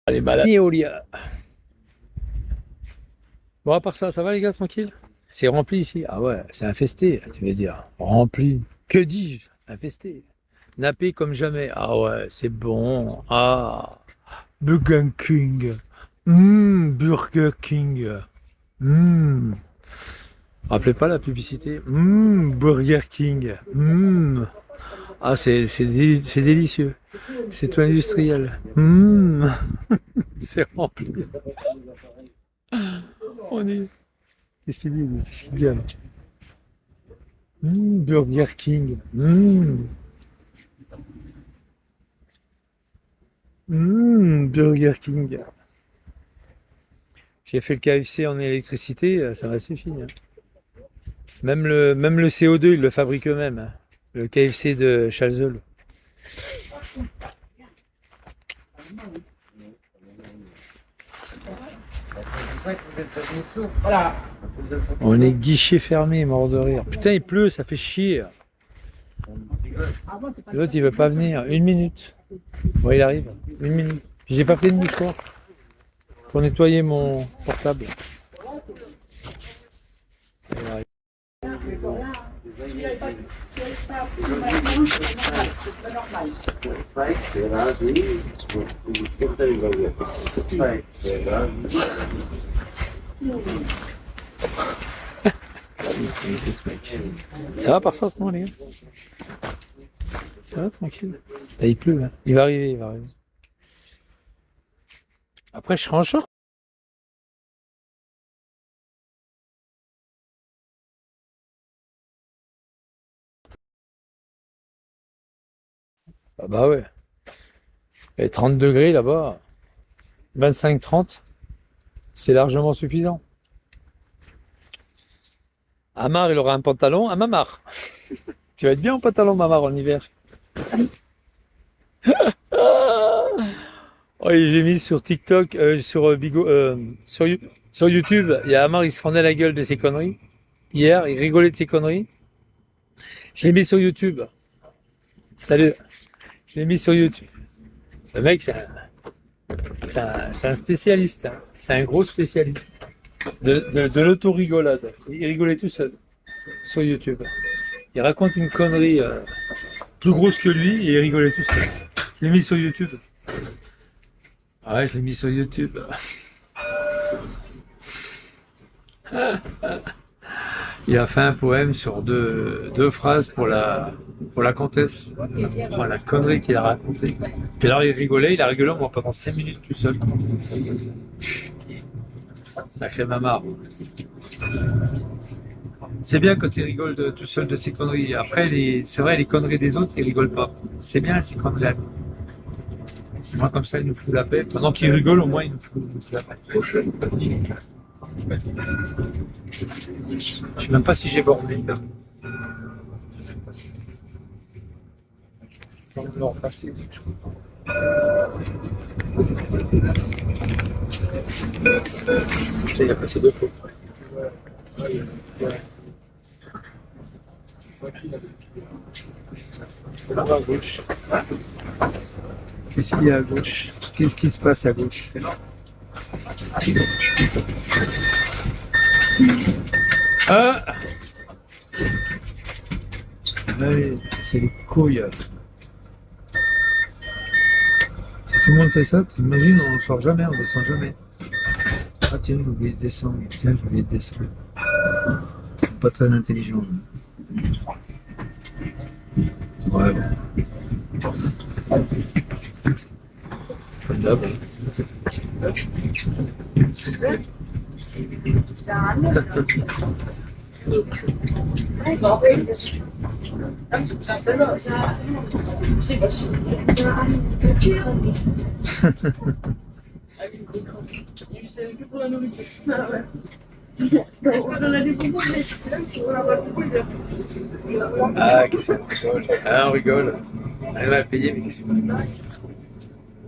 Elle est malade. Néolia. Bon, à part ça, ça va les gars, tranquille? C'est rempli ici. Ah ouais, c'est infesté, tu veux dire. Rempli. Que dis-je? Infesté. Nappé comme jamais. Ah ouais, c'est bon. Ah, Burger King. Burger King. Mmh. Rappelez pas la publicité. Burger King. Ah, c'est délicieux. C'est tout industriel. C'est rempli. On est. Qu'est-ce qu'il dit, lui? Qu'est-ce qu'il dit, là? Burger King. Burger King. J'ai fait le KFC en électricité, ça m'a suffi, hein. Même le CO2, ils le fabriquent eux-mêmes, hein. Le KFC de Chalzeul. On est guichet fermé, mort de rire. Putain, il pleut, ça fait chier. L'autre, il veut pas venir. 1 minute. Bon, il arrive. 1 minute. J'ai pas pris de mouchoir pour nettoyer mon portable. Il arrive. Ça va par ça, non, les gars? Ça va tranquille. Là, il pleut, hein. Il va arriver, il va arriver. Après, je serai en short. Ah bah ouais. Et 30 degrés là-bas, 25-30, c'est largement suffisant. Amar, il aura un pantalon à Mamar. Tu vas être bien en pantalon Mamar en hiver. Oh, et j'ai mis sur TikTok, sur YouTube, il y a Amar, il se fendait la gueule de ses conneries. Hier, il rigolait de ses conneries. Je l'ai mis sur YouTube. Salut. Je l'ai mis sur YouTube. Le mec, c'est un spécialiste, hein. C'est un gros spécialiste de l'auto-rigolade. Il rigolait tout seul sur YouTube. Il raconte une connerie plus grosse que lui et il rigolait tout seul. Je l'ai mis sur YouTube. Ah ouais, je l'ai mis sur YouTube. Il a fait un poème sur deux phrases pour la comtesse. Oh, la connerie qu'il a racontée. Puis alors il rigolait, il a rigolé moi pendant 5 minutes tout seul. Sacré mamar. C'est bien quand il rigole tout seul de ses conneries. Après, c'est vrai, les conneries des autres, il rigole pas. C'est bien ces conneries à lui. Moi, comme ça, il nous fout la paix. Pendant qu'il rigole, au moins, il nous fout la paix. Je sais même pas si j'ai borné là. Je vais me repasser. Putain, il a passé 2 fois. Là à gauche. Qu'est-ce qu'il y a à gauche? Qu'est-ce qui se passe à gauche? Ah! Allez, c'est les couilles. Si tout le monde fait ça, t'imagines, on sort jamais, on descend jamais. Ah tiens, j'ai oublié de descendre. Tiens, j'ai oublié de descendre. Pas très intelligent. Ouais, bon. Comme d'hab. Ah, qu'est-ce qu'on rigole? Ah, on rigole. On est mal payé, mais qu'est-ce qu'on rigole?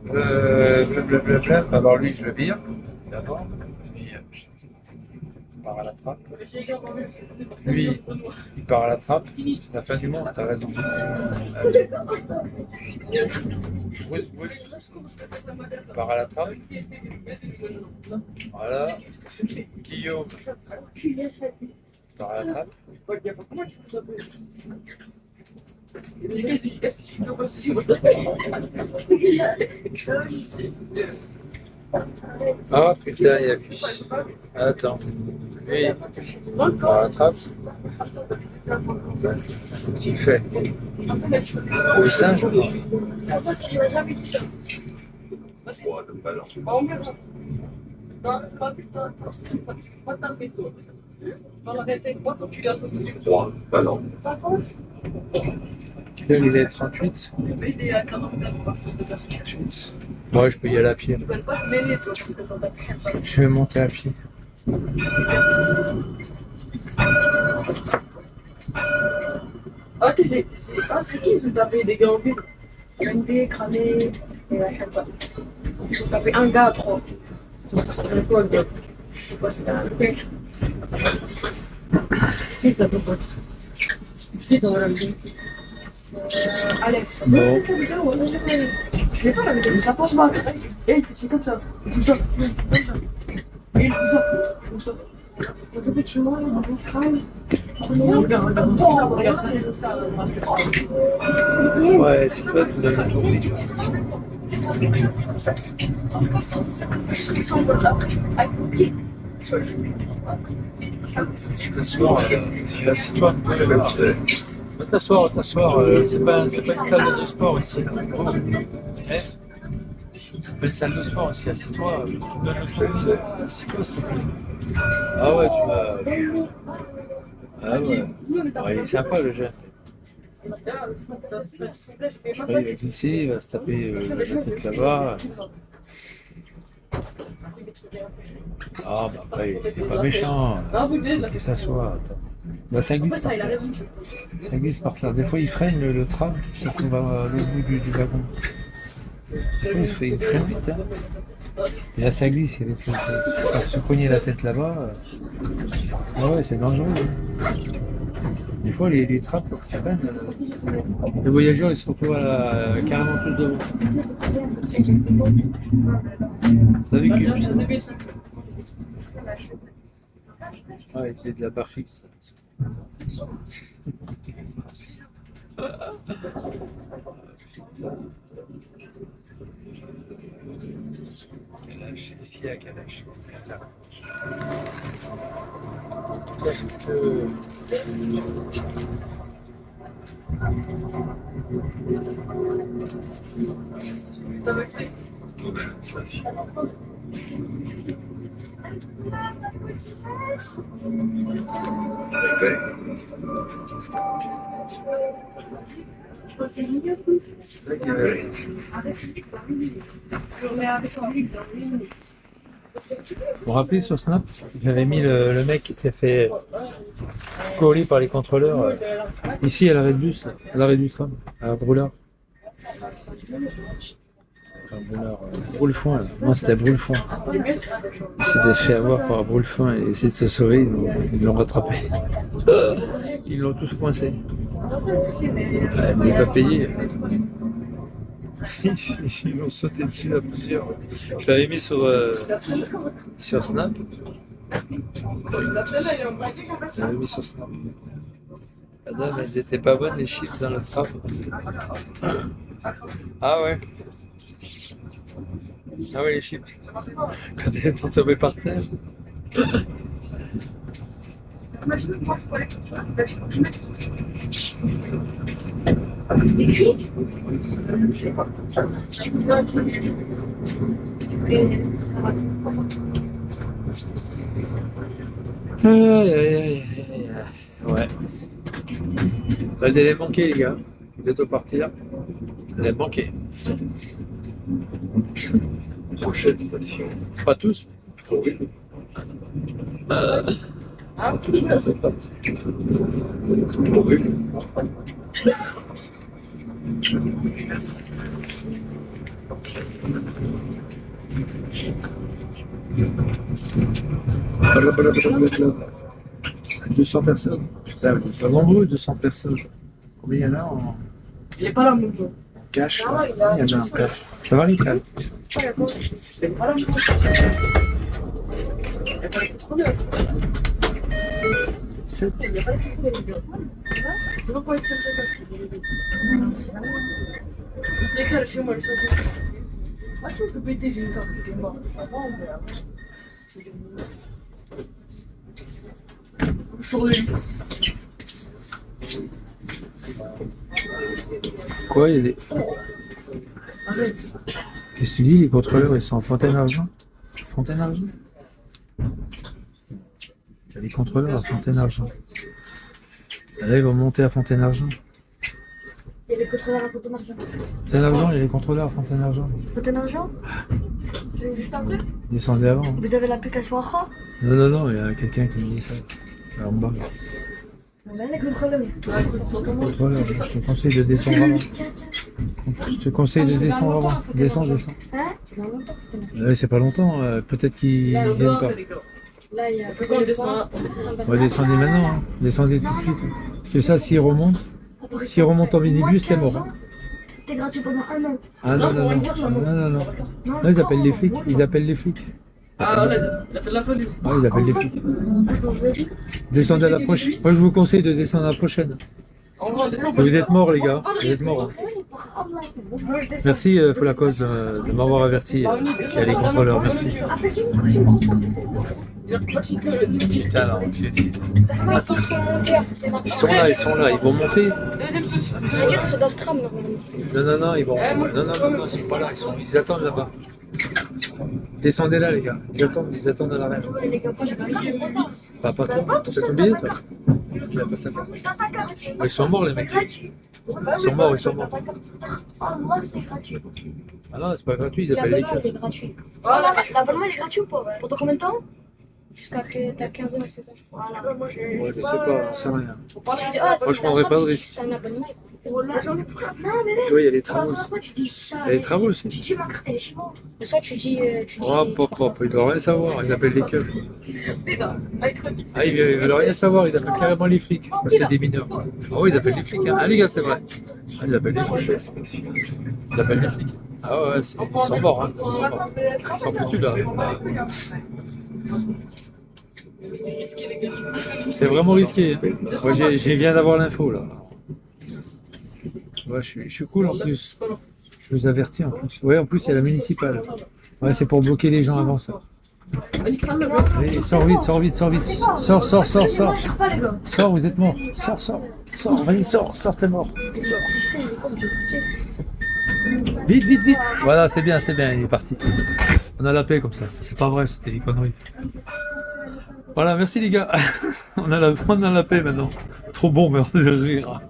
Blablabla. Alors lui, je le vire, d'abord. Il part à la trappe. Lui, il part à la trappe. C'est la fin du monde, t'as raison. Bruce, part à la trappe. Voilà. Guillaume, part à la trappe. Ah putain, il y a lui. Attends. Lui, part à la trappe. Qu'est-ce qu'il fait? Le singe? Là, il est 38. 38. Moi, je peux y aller à pied. Je vais monter à pied. Ah, c'est qui ils ont tapé des gars en ville? Gandhi, Kramé et Henta. Ils ont tapé un gars à trois. C'était quoi le gars? Je sais pas, c'était un mec. Qui s'appelle quoi? Si, dans la vie. Alex. Bon. Je l'ai pas la vidéo, mais ça passe mal. Et c'est comme ça. Comme ça. Comme ça. Et comme ça. Comme ça. Ouais, c'est toi qui donnes la tournée. T'asseoir, assieds-toi. Va t'asseoir, c'est pas une salle de sport ici. Hein? C'est pas une salle de sport ici, assieds-toi. Tu me donnes le tournis, assieds-toi s'il te plaît. Ah ouais, tu vas. Ah ouais. Ouais, il est sympa le jeune. Je crois qu'il va glisser, il va se taper la tête là-bas. Ah bah après, il est pas méchant. Il faut qu'il s'assoit. Bah ça glisse par terre. Ça glisse par terre. Des fois il freine le tram, ça qu'on va à l'autre bout du wagon. Des fois il freine vite. Hein. Et là ça glisse, il risque de se cogner la tête là-bas. Ouais, c'est dangereux. Hein. Des fois les trams qui freinent, les voyageurs ils se retrouvent carrément tous devant. Ça véhicule ça. Ah, il faisait de la barre fixe. Kalash, ici à Kalash. Vous vous rappelez sur Snap, j'avais mis le mec qui s'est fait coller par les contrôleurs ici à l'arrêt de bus, à l'arrêt du tram, à Broulard. Enfin, Broulefond, là. Non, c'était à Broulefond. Il s'était fait avoir par Broulefond et essayé de se sauver, ils l'ont rattrapé. Ils l'ont tous coincé. Ouais, mais il n'a pas payé. Ils l'ont sauté dessus à plusieurs. Je l'avais mis sur Snap. Je l'avais mis sur Snap. Madame, elles étaient pas bonnes les chips dans le tram. Ah ouais. Ah ouais les chips. Quand elles sont tombées par terre. Ouais. Vous allez manquer les gars. Bientôt partir. Vous allez manquer. Prochaine station. Pas tous. Oui. Pas tous, mais c'est parti. Oui. Blablabla. 200 personnes. Putain, vous êtes pas nombreux, 200 personnes. Combien il y en a en... Il est pas là, mon gars. cash. Ah, Il y en a un cash. Ça va, Ricard? Ça, y a quoi? C'est pas la même chose. Y a pas de contrôleur. 7. Y a pas de contrôleur, les gars. Je vois pas les comme ça, quand c'est clair, chez moi, le soir. Ah, tu vois, je peux péter, j'ai une carte qui est morte. Ah bon, mais après, c'est devenu- Sur le lit. Quoi, il y a des... Arrête. Qu'est-ce que tu dis, les contrôleurs, ils sont en Fontaine-Argent? Fontaine-Argent? Il y a des contrôleurs à Fontaine-Argent. Là, ils vont monter à Fontaine-Argent. Il y a les contrôleurs à Fontaine-Argent. Fontaine-Argent, il y a les contrôleurs à Fontaine-Argent. Fontaine-Argent Je vais juste après. Descendez avant. Vous avez l'application Acha Non, non, non, il y a quelqu'un qui me dit ça. Là, en bas. On a les contrôleurs. Ouais, ils sont comment? Contrôleur, je te conseille de descendre avant. Tiens, tiens. Je te conseille de descendre avant. Descends, descends. Hein C'est dans longtemps, Fontaine-Argent. C'est pas longtemps, peut-être qu'ils Là, on viennent doit, pas. les gars. Là, il y a. Pourquoi on descend là? Ouais, descendez maintenant, hein. Descendez tout de suite. Parce que ça, s'ils remontent en minibus, t'es mort. Hein. T'es gratuit pendant un an. Ah non, non, non, non, non, non. Non, ils appellent les flics, ils appellent les flics. Ah, là, il appelle la police. Ah, ils appellent les flics. Attends, vas-y. Descendez à la prochaine. Moi, je vous conseille de descendre à la prochaine. En vrai, on descend. Vous êtes morts, les gars. Vous êtes morts. Hein. Merci, Fola Cause, de m'avoir averti qu'il y a les contrôleurs. Merci. Putain, là, enculé. Ils sont là, ils vont monter. Deuxième souci. Je veux dire, c'est dans ce tram, normalement. Non, non, non, ils vont. Non, non, non, ils sont pas là, ils attendent là-bas. Descendez là, les gars. Ils attendent à l'arrière. Les gars, moi, j'ai pas vu. Pas toi. T'as ton billet, toi? Il a pas sa carte. Oh, ils sont morts, les mecs. Ils sont morts, ils sont morts. Ah, moi, c'est gratuit. Ah non, c'est pas gratuit, ils appellent les L'abonnement, il keufs. est gratuit. Voilà. L'abonnement, il est gratuit ou pas? Pendant combien de temps? Jusqu'à que t'as 15 ans, c'est ça, je crois. Voilà. Moi, je sais pas, c'est rien. Faut pas Tu dis, la ah, Moi, je prendrais pas de risque. C'est un abonnement. Voilà, j'en ai pris. Non, mais Tu vois, il y a les travaux aussi. pourquoi tu dis ça? Il y a les travaux aussi. Tu dis ma carte, elle est chez moi. Ou soit tu dis. Oh, pop, pop, ils doivent rien savoir, ils appellent les keufs. Les gars, avec le Ah, ils veulent rien savoir, ils appellent carrément les flics. Parce que c'est des mineurs. Ah oui, ils appellent les flics. Hein. Ah, les gars, c'est vrai. Ah, ils appellent les flics. Ils appellent les flics. Ah ouais, ils sont morts, hein. Ils sont morts. Ils sont foutus là. Mais c'est risqué, les gars. C'est vraiment risqué. Hein. Moi, j'ai viens d'avoir l'info là. Ouais, je suis cool en plus. Je vous avertis en plus. Ouais, en plus, il y a la municipale. Ouais, c'est pour bloquer les gens avant ça. Allez, sors vite, sors vite, sors vite. Sors, sors, sors, sors. Je pas, les gars. Sors, vous êtes morts. Sors, sors. Sors, vas-y, sors, t'es mort. Sors. Tu sais, il est comme je sais. Vite, vite, vite. Voilà, c'est bien, il est parti. On a la paix comme ça. C'est pas vrai, c'était des conneries. Voilà, merci les gars. On a la paix maintenant. Trop bon, mais on de rire.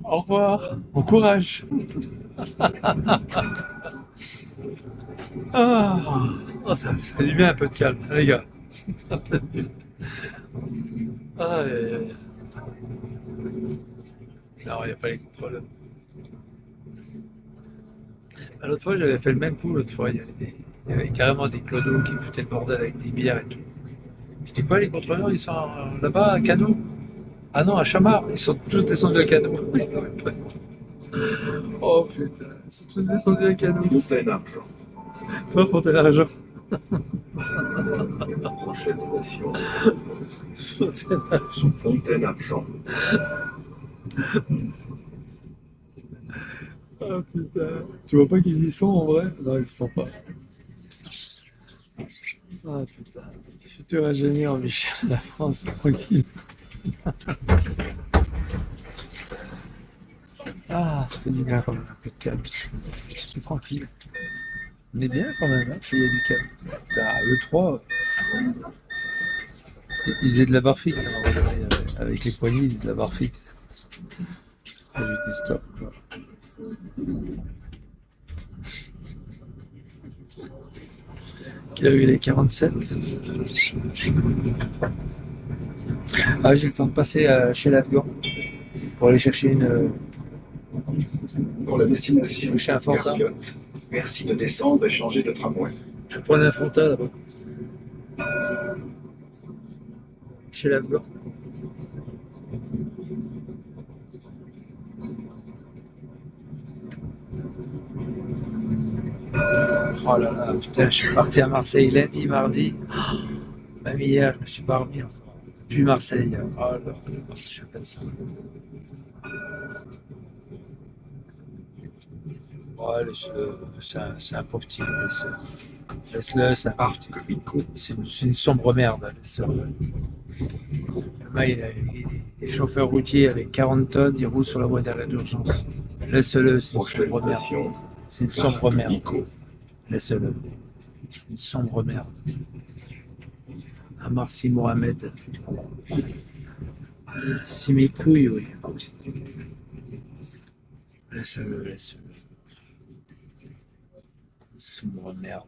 Au revoir. Bon courage. Ah, oh, ça fait du bien un peu de calme, les gars. Ah, non, il n'y a pas les contrôles. L'autre fois, j'avais fait le même coup. L'autre fois, il y avait carrément des clodos qui foutaient le bordel avec des bières et tout. Je dis quoi, les contrôleurs, ils sont là-bas à Cano? Ah non, à Chamard, ils sont tous descendus à Cano. Oh putain, ils sont tous descendus à Cano. Toi, Fontaine-Argent. Prochaine station, Fontaine-Argent. Fontaine-Argent. Oh putain. Tu vois pas qu'ils y sont en vrai? Non, ils y sont pas. Ah putain. Futur ingénieur, Michel, la France, tranquille. Ah, ça fait du bien quand même, un peu de calme. C'est tranquille. On est bien quand même, hein, qu'il y a du calme. Putain, eux trois, ils faisaient de la barre fixe, hein, avec les poignées, ils faisaient de la barre fixe. Ah, j'ai dit stop, quoi. Qu'il a eu les 47. Ah, j'ai le temps de passer chez l'Afghan pour aller chercher Pour la destination, chercher un Fanta. Garciotte. Merci de descendre et changer de tramway. Je prenais un Fanta là-bas. Chez l'Afghan. Oh là là, putain, je suis parti à Marseille lundi, mardi. Même hier, je me suis pas remis encore. Depuis Marseille. Oh là là, je suis fatigué. Ouais, laisse-le. C'est un pauvre type, laisse-le. Laisse-le, c'est un pauvre type. C'est une sombre merde, laisse-le. Le mec, il est chauffeur routier avec 40 tonnes, il roule sur la voie d'arrêt d'urgence. Laisse-le, c'est une Prochaine sombre merde. station, C'est une sombre merde. Nico. Laisse-le. Une sombre merde. Amar Si Mohamed. Si mes couilles, oui. Laisse-le, laisse-le. Sombre merde.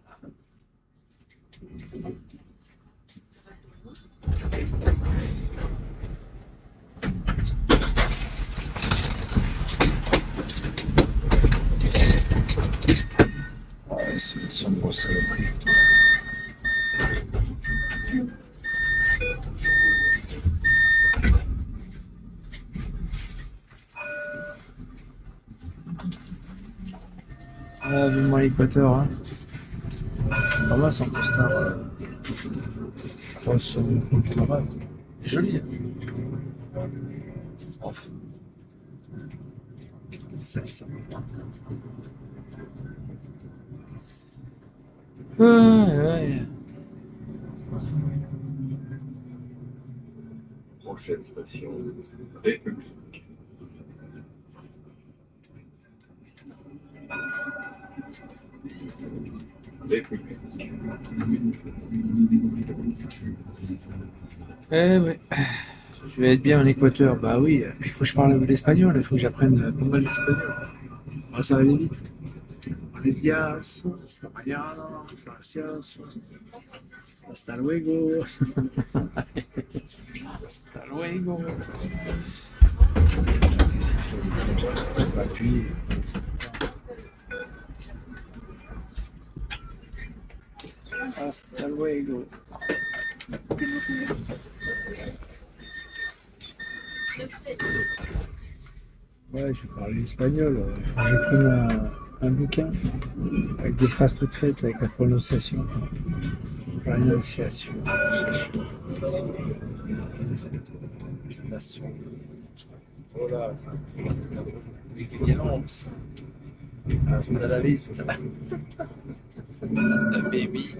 Ouais, c'est une sombre saloperie. Ah, vivement l'Équateur, hein. Pas mal son costard. Pas mal. C'est joli. Hein. Off. Ça le sent. Ouais. Prochaine station, République. République. Ouais. Je vais être bien en Équateur. Bah oui, il faut que je parle l'espagnol, il faut que j'apprenne pas mal l'espagnol. Oh, ça va aller vite. Buenos días, hasta mañana, gracias, hasta luego. Hasta luego. Appuyer. Hasta luego. Ouais, je parlais espagnol. Faut que je prenne un bouquin avec des phrases toutes faites avec la prononciation. Prononciation. Station. Voilà. Vigilance. Hasta la vista. Baby.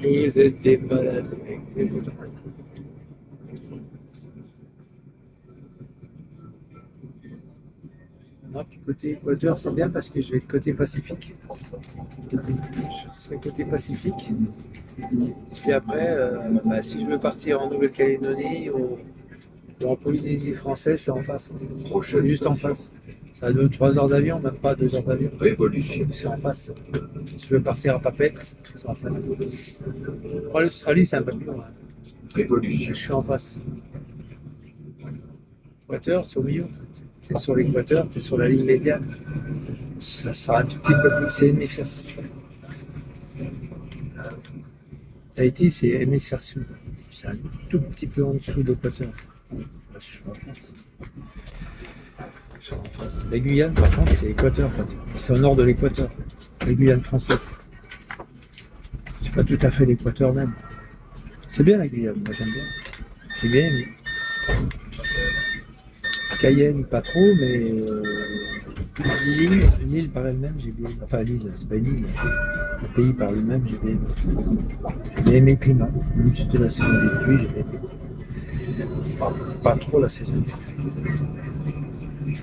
Vous êtes des malades avec des malades. Non, puis côté Équateur, c'est bien parce que je vais être côté Pacifique. Je serai côté Pacifique. Puis après, si je veux partir en Nouvelle-Calédonie ou en Polynésie française, c'est en face. En fait. C'est juste en face. Ça a 2-3 heures d'avion, même pas 2 heures d'avion. Révolution. C'est en face. Si je veux partir à Papeete, c'est en face. Après, l'Australie, c'est un peu plus loin. Révolution. Je suis en face. Équateur, c'est au milieu. Tu es sur l'équateur, tu es sur la ligne médiane. Ça sera un tout petit peu plus. C'est hémisphère sud. Tahiti, c'est hémisphère sud. C'est un tout petit peu en dessous de l'équateur. Je suis en face. Je suis en face. La Guyane, par contre, c'est équateur. C'est au nord de l'équateur. La Guyane française. C'est pas tout à fait l'équateur même. C'est bien la Guyane, moi j'aime bien. J'ai bien aimé. Cayenne, pas trop, mais une île par elle-même, j'ai bien aimé. Enfin, l'île, c'est pas une île, le pays par lui-même, j'ai bien aimé. J'ai bien aimé le climat. Même si c'était la saison des pluies, j'ai bien aimé. Pas trop la saison des pluies.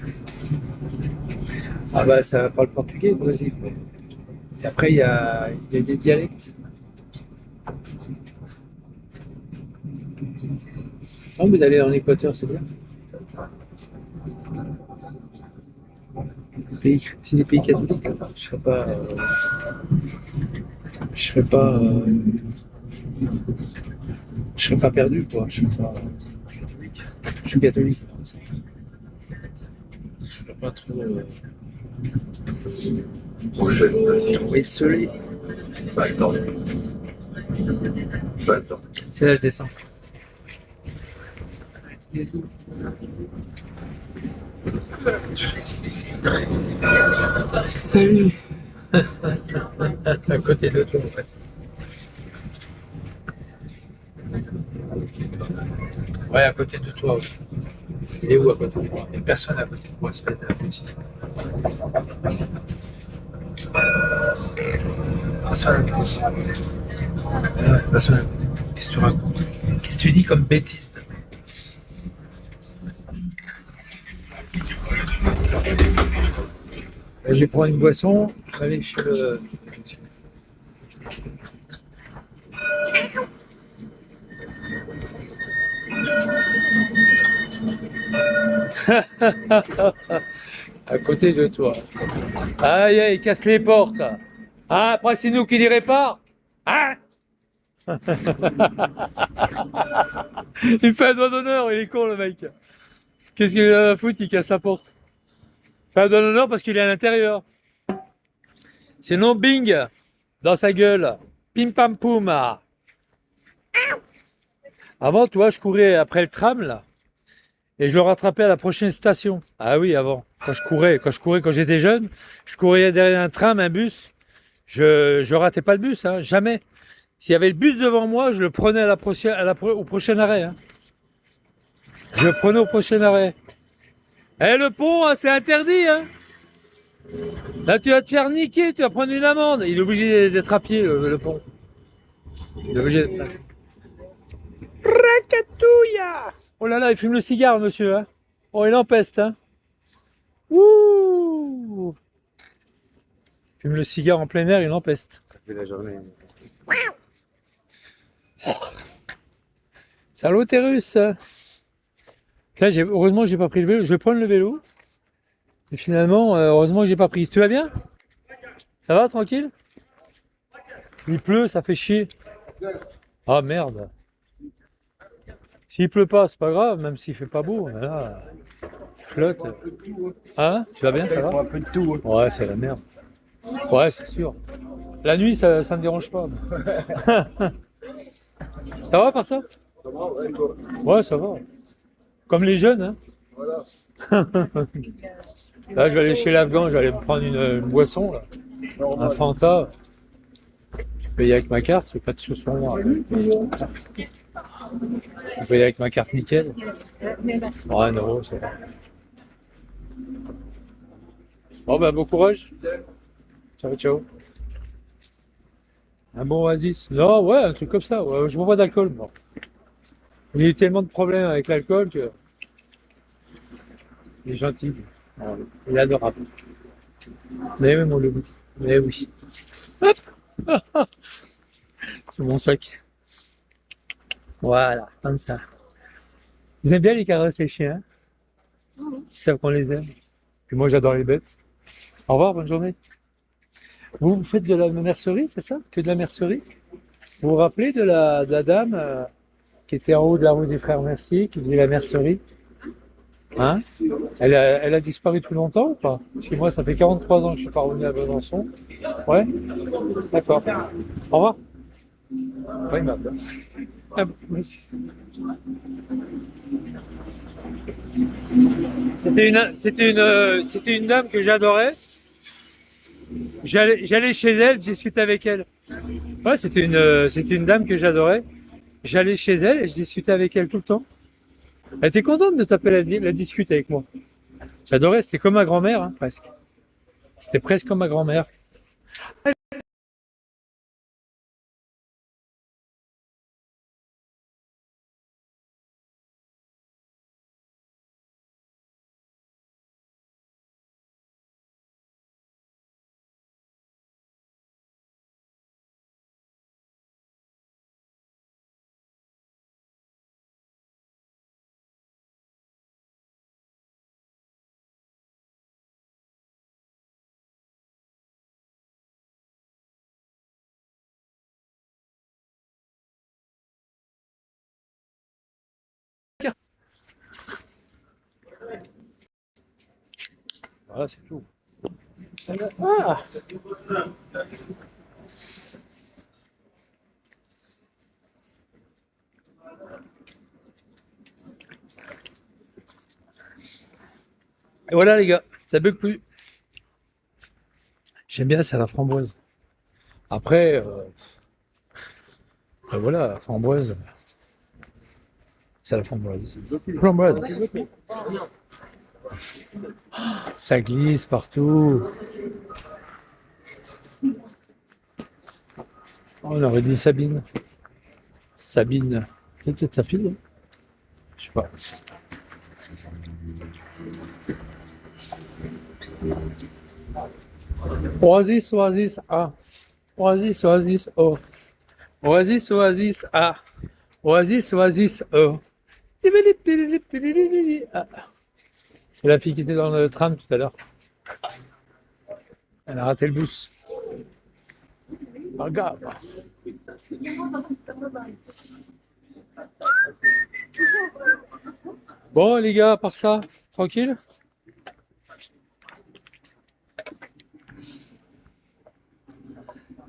Ah bah, ça parle portugais, le Brésil. Et après, il y a des dialectes. Non, mais d'aller en Équateur, c'est bien. C'est des pays catholiques, là. Je serais pas. Je serais pas perdu, quoi. Je serais pas catholique. Je suis catholique. Je serais pas trop. Prochaine station, Esselé. Battant. Battant. C'est là que je descends. Let's go. Salut. À côté de toi, en fait. Ouais, à côté de toi. Ouais. Il est où à côté de moi? Il n'y a personne à côté de moi, espèce d'abruti. Personne à côté de moi. Ouais, personne à côté de moi. Qu'est-ce que tu racontes? Qu'est-ce que tu dis comme bêtise? Je vais prendre une boisson, je vais aller chez le. À côté de toi. Aïe, aïe, il casse les portes. Ah, après, c'est nous qui les répare. Hein? Il fait un doigt d'honneur, il est con, le mec. Qu'est-ce qu'il a à foutre, il casse la porte? Il fait un doigt d'honneur parce qu'il est à l'intérieur. Sinon, bing, dans sa gueule. Pim pam poum. Avant, tu vois, je courais après le tram, là. Et je le rattrapais à la prochaine station. Ah oui, avant. Quand j'étais jeune, je courais derrière un tram, un bus. Je ratais pas le bus, hein, jamais. S'il y avait le bus devant moi, je le prenais au prochain arrêt. Hein. Je le prenais au prochain arrêt. Eh, le pont, hein, c'est interdit. Hein. Là, tu vas te faire niquer, tu vas prendre une amende. Il est obligé d'être à pied, le pont. Il est obligé d'être à pied. Racatouilla! Oh là là, il fume le cigare, monsieur. Hein. Oh, il empeste. Hein. Ouh! Il fume le cigare en plein air, il empeste. La journée. Salutérus! Là, heureusement que j'ai pas pris le vélo. Je vais prendre le vélo. Et finalement, heureusement que j'ai pas pris. Tu vas bien? Ça va, tranquille? Il pleut, ça fait chier. Ah merde. S'il pleut pas, c'est pas grave, même s'il fait pas beau. Mais là, flotte. Hein? Tu vas bien, ça va? Un peu de tout. Ouais, c'est la merde. Ouais, c'est sûr. La nuit, ça me dérange pas. Ça va par ça? Ça va, ouais, toi. Ouais, ça va. Comme les jeunes, hein. Voilà. Là, je vais aller chez l'Afghan, je vais aller me prendre une boisson, là. Un Fanta. Je paye avec ma carte, c'est pas de sous sur moi. Je paye avec ma carte nickel. Oh, 1 €, ça va. Bon, ben, bon courage. Ciao, ciao. Un bon oasis. Non, ouais, un truc comme ça. Ouais, je bois pas d'alcool, moi. Il y a eu tellement de problèmes avec l'alcool que. Il est gentil. Ouais, il est adorable. Mais même on le bouffe. Mais oui. Hop. C'est mon sac. Voilà, comme ça. Vous aimez bien les caresses, les chiens? Ils savent qu'on les aime. Puis moi, j'adore les bêtes. Au revoir, bonne journée. Vous faites de la mercerie, c'est ça? Que de la mercerie? Vous vous rappelez de la dame qui était en haut de la rue des Frères Mercier, qui faisait la mercerie? Hein? Elle a disparu depuis longtemps ou pas? Parce que moi, ça fait 43 ans que je suis pas revenu à Besançon. Ouais? D'accord. Au revoir. Oui, madame. Ah, merci. C'était une dame que j'adorais. J'allais chez elle, je discutais avec elle. Ouais, c'était une dame que j'adorais. J'allais chez elle et je discutais avec elle tout le temps. Elle était contente de taper la discute avec moi. J'adorais, c'était comme ma grand-mère, hein, presque. C'était presque comme ma grand-mère. Voilà, c'est tout. Ah. Et voilà les gars, ça bug plus. J'aime bien, c'est à la framboise. Après, ben voilà, la framboise, c'est à la framboise. Framboise. Ça glisse partout. Oh, on aurait dit Sabine. Sabine. C'est peut-être sa fille, hein. Je sais pas. Oasis, Oasis, A. Oasis, Oasis, O. Oasis, Oasis, A. Oasis, Oasis, O. Ah. C'est la fille qui était dans le tram tout à l'heure. Elle a raté le bus. Regarde. Bon, les gars, à part ça, tranquille?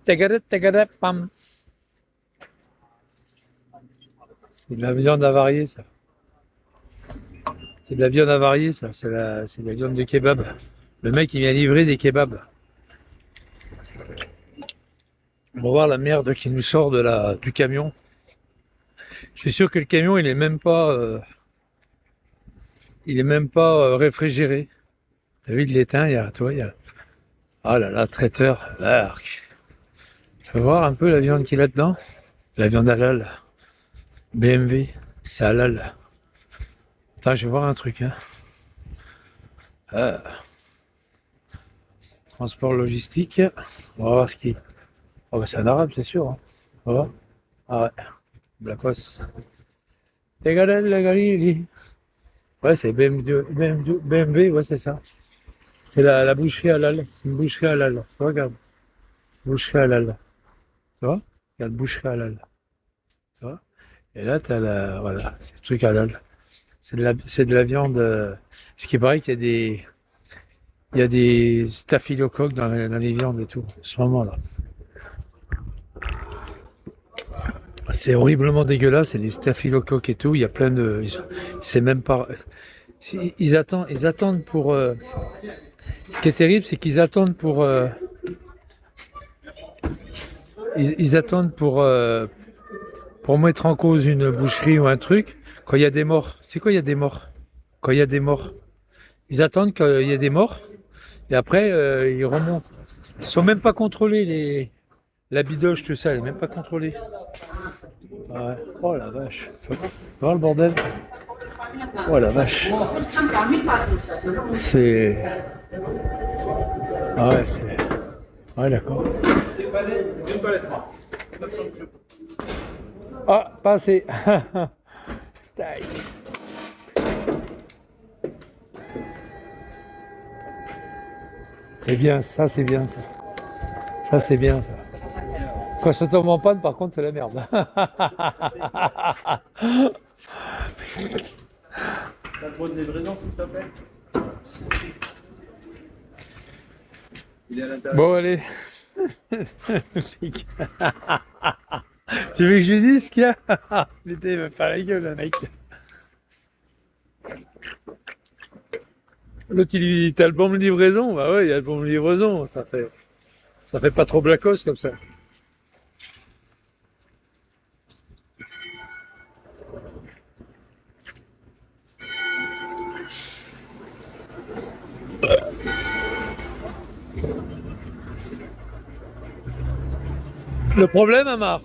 Tagada, pam. C'est de la viande avariée, ça. C'est de la viande avariée, ça. C'est de la viande de kebab. Le mec, il vient livrer des kebabs. On va voir la merde qui nous sort du camion. Je suis sûr que le camion, il est même pas réfrigéré. T'as vu, il l'éteint, il y a. Ah là là, traiteur. L'arc. Je vais voir un peu la viande qu'il a dedans. La viande halal. BMW, c'est halal. Attends, je vais voir un truc. Hein. Transport logistique. On va voir ce qui. Oh, bah, c'est un arabe, c'est sûr. Hein. On va voir. Ah ouais. Blacos. Ouais, c'est BMW, ouais, c'est ça. C'est la boucherie halal. C'est une boucherie halal. Regarde. Boucherie halal. Tu vois? Regarde, boucherie halal. Tu vois? Et là, t'as voilà, c'est le truc halal. C'est de la viande. Ce qui paraît qu'il y a des staphylocoques dans les viandes et tout, en ce moment-là. C'est horriblement dégueulasse, c'est des staphylocoques et tout. Il y a plein de. C'est même pas. Ils attendent pour. Ce qui est terrible, c'est qu'ils attendent pour. Ils attendent pour mettre en cause une boucherie ou un truc quand il y a des morts. C'est quoi, il y a des morts? Quand il y a des morts. Ils attendent qu'il y ait des morts et après ils remontent. Ils sont même pas contrôlés, la bidoche, tout ça, elle est même pas contrôlée. Ouais. Oh la vache. Voir le bordel. Oh la vache. C'est. Ah ouais, c'est. Ouais, d'accord. Ah, pas assez. Tac. C'est bien, ça c'est bien ça. Ça c'est bien ça. Quand ça tombe en panne, par contre, c'est la merde. T'as le droit de livraison, s'il te plaît? Bon, allez. Tu veux que je lui dise ce qu'il y a? Putain, il va faire la gueule, le mec. L'autre, il dit, t'as le bon de livraison? Bah ouais, il y a le bon de livraison. Ça fait pas trop blacos comme ça. Le problème, Amar,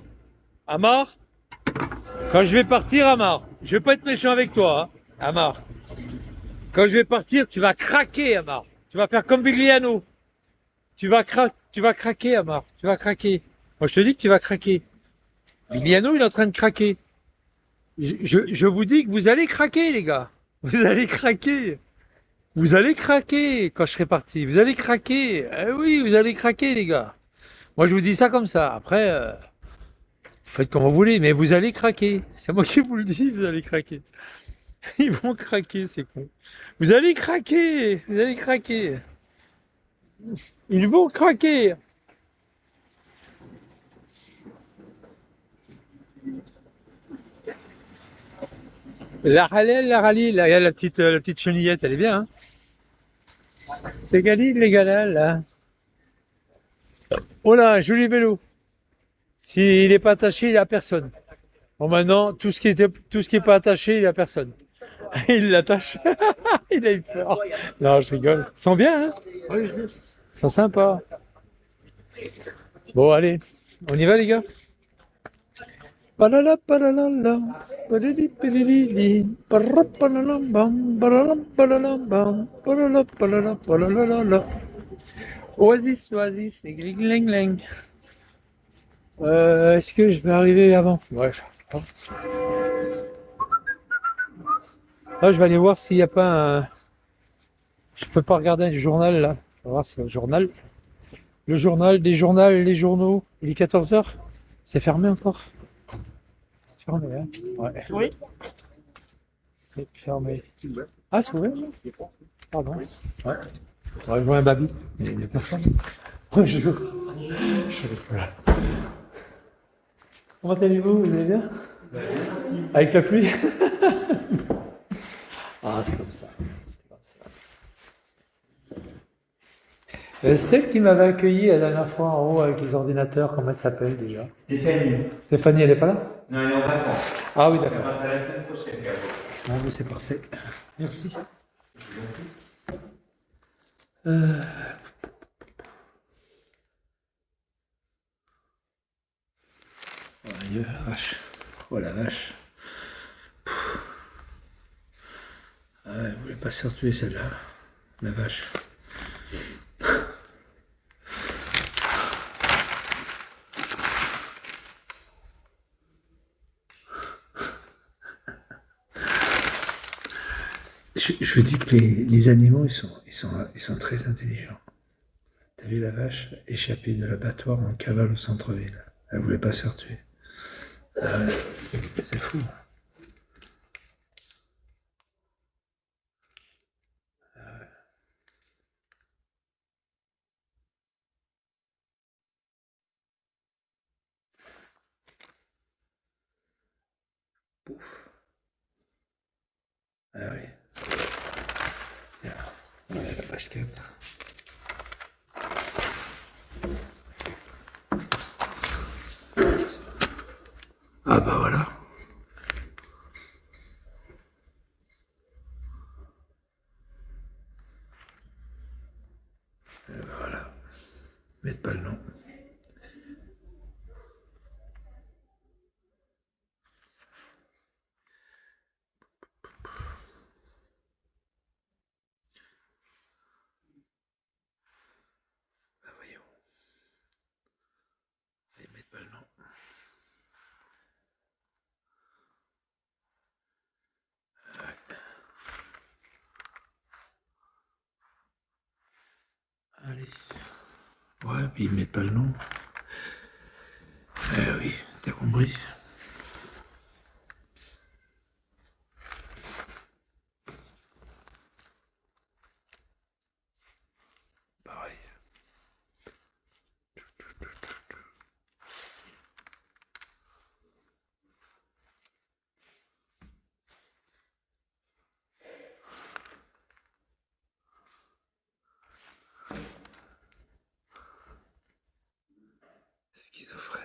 quand je vais partir, Amar, je vais pas être méchant avec toi, hein, Amar. Quand je vais partir, tu vas craquer, Amar. Tu vas faire comme Vigliano. Tu vas craquer, Amar. Tu vas craquer. Moi, je te dis que tu vas craquer. Vigliano, il est en train de craquer. Je vous dis que vous allez craquer, les gars. Vous allez craquer. Vous allez craquer quand je serai parti. Vous allez craquer. Eh oui, vous allez craquer, les gars. Moi, je vous dis ça comme ça. Après, vous faites comme vous voulez, mais vous allez craquer. C'est moi qui vous le dis, vous allez craquer. Ils vont craquer, c'est con. Vous allez craquer. Vous allez craquer. Ils vont craquer. La rallye, là, il y a la petite chenillette, elle est bien, hein. C'est Galil, les gars, là. Oh là, un joli vélo. S'il n'est pas attaché, il a personne. Bon, maintenant, tout ce qui est pas attaché, il a personne. Il l'attache. Il a eu peur. Non, je rigole. Ils sont bien, hein? Oui, ils sont sympas. Bon, allez, on y va, les gars? Palala, palalala, palili, pilili, parra, palalam, bam, palalam, palalam, bam, palala, palala, palalalala. Oasis, oasis, et gling, gling, gling. Est-ce que je vais arriver avant? Ouais. Là, je vais aller voir s'il n'y a pas un. Je peux pas regarder du journal là. On va voir si c'est le journal. Le journal, des journaux, les journaux. Il est 14 heures. C'est fermé encore. C'est fermé, hein? Ouais. Oui. C'est fermé. Ah, c'est ouvert? Pardon. Ouais. On va jouer un baby. Il n'y a personne. Bonjour. Je suis là. Comment allez-vous? Vous allez bien? Avec la pluie? Ah, c'est comme ça. C'est comme ça. Celle qui m'avait accueilli la dernière fois en haut avec les ordinateurs, comment elle s'appelle déjà? Stéphanie. Stéphanie, elle n'est pas là? Non, elle est en vacances. Ah oui, Elle d'accord. passe à la semaine prochaine. Ah oui, c'est parfait. Merci. Oh Dieu, la vache. Oh la vache. Ah, elle voulait pas se retuer celle-là. La vache. Je vous dis que les animaux, ils sont très intelligents. T'as vu la vache échapper de l'abattoir en cavale au centre-ville. Elle voulait pas se retuer. Ah ouais, c'est fou. Pouf. Ah oui. Tiens, ouais, la vache 4. Ah bah voilà. Voilà. Mettre pas le nom. Bah voyons. Allez, mettre pas le nom. Allez. Ouais, puis ils mettent pas le nom. Eh oui, t'as compris. Pareil. Schizophrène.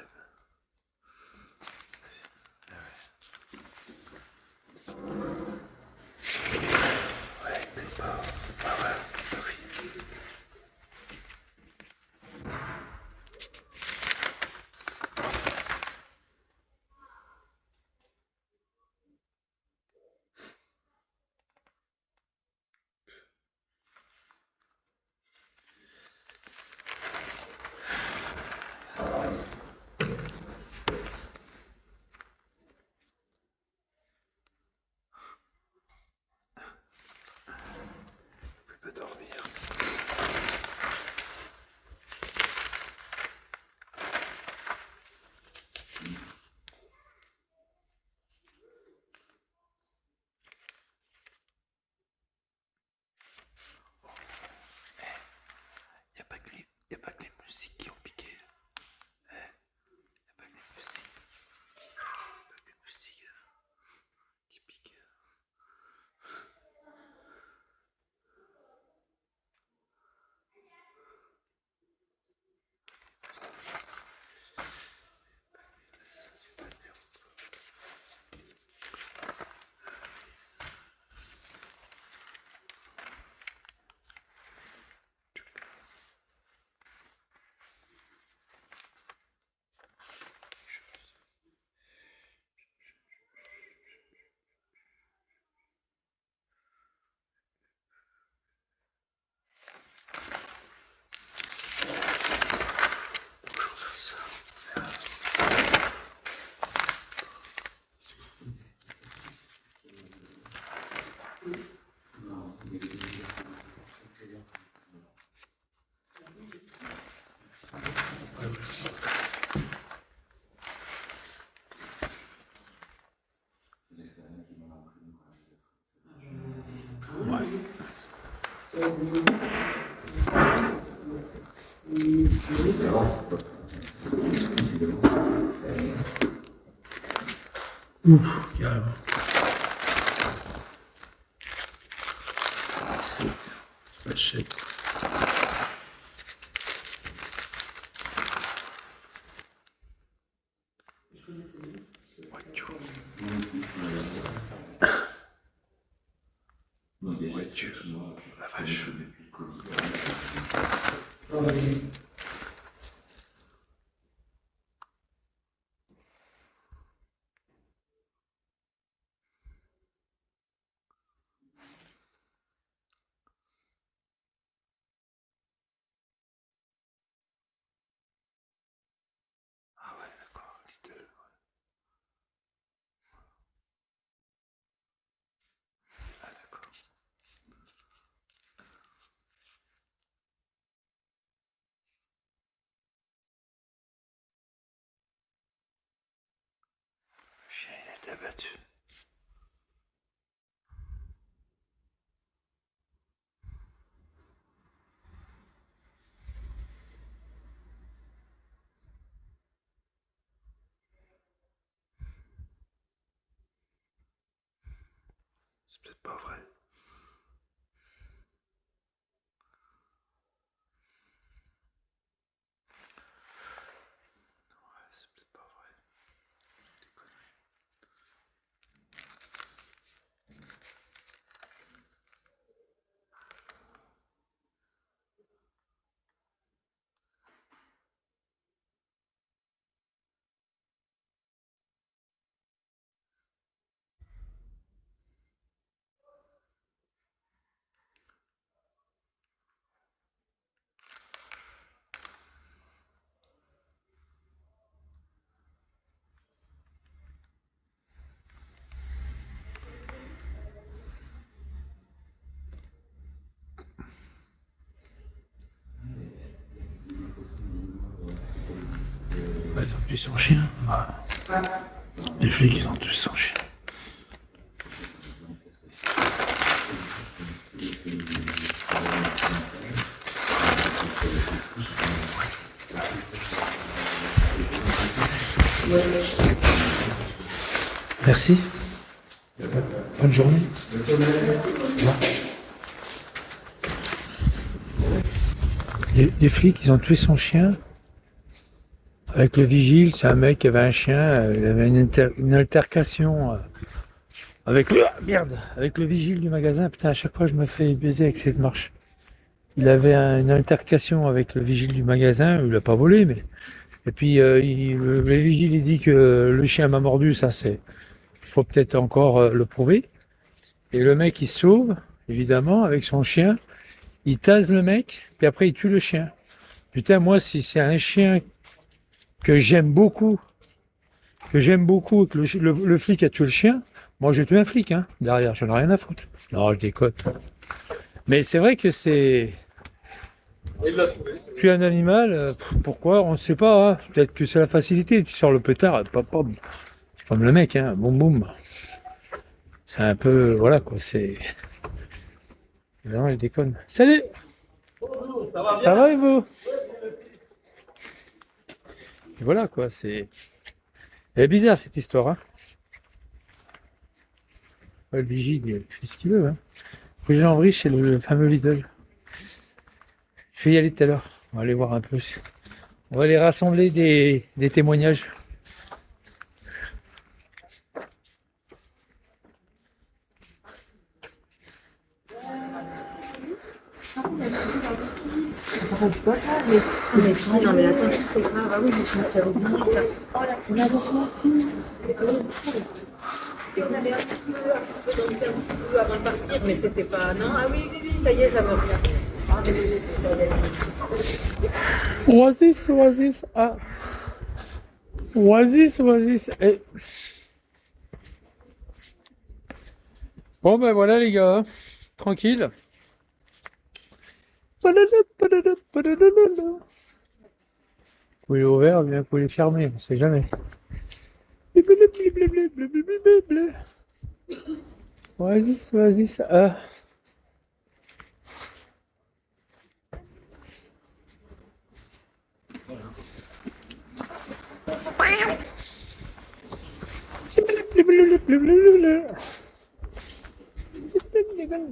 Ouf, carrément. C'est vachette. Voiture, la vache. Ah ouais, d'accord, Lidl. Ah d'accord. Le chien, il a été abattu. C'est peut-être pas vrai. Ouais, c'est peut-être pas vrai. Des conneries. Ouais, ils ont tué son chien. Ouais. Les flics, ils ont tué son chien. Merci. Bonne journée. Les flics, ils ont tué son chien. Avec le vigile, c'est un mec qui avait un chien, il avait une altercation avec le, avec le vigile du magasin. Putain, à chaque fois je me fais baiser avec cette marche. Il avait une altercation avec le vigile du magasin, il l'a pas volé, mais et puis le vigile il dit que le chien m'a mordu, ça c'est, il faut peut-être encore le prouver. Et le mec il se sauve, évidemment, avec son chien, il tase le mec, puis après il tue le chien. Putain, moi si c'est un chien que j'aime beaucoup, et que le flic a tué le chien, moi j'ai tué un flic, hein, derrière, j'en ai rien à foutre. Non, je déconne. Mais c'est vrai que c'est... Tuer un animal, pourquoi? On ne sait pas, hein. Peut-être que c'est la facilité, tu sors le pétard, pop, comme le mec, hein, boum boum. C'est un peu, voilà quoi, c'est... Non, je déconne. Salut! Ça va et vous? Et voilà quoi, c'est... Elle est bizarre cette histoire, hein. Ouais, le vigile, il fait ce qu'il veut, hein. Rue Jean-Bry, chez le fameux Lidl. Je vais y aller tout à l'heure. On va aller voir un peu. On va aller rassembler des témoignages. C'est pas grave, mais si, non, mais attends, c'est grave. Ah oui, je me suis fait oublier ça. On a et on avait un petit peu dansé un petit peu avant de partir, mais c'était pas. Non, ah oui, oui, oui, ça y est, ça me revient. Ah, mais Oasis, ah. Oasis. Eh. Bon ben voilà les gars, tranquille. Vous pouvez l'ouvrir, bien vous pouvez le fermer, on sait jamais. Oasis, ah.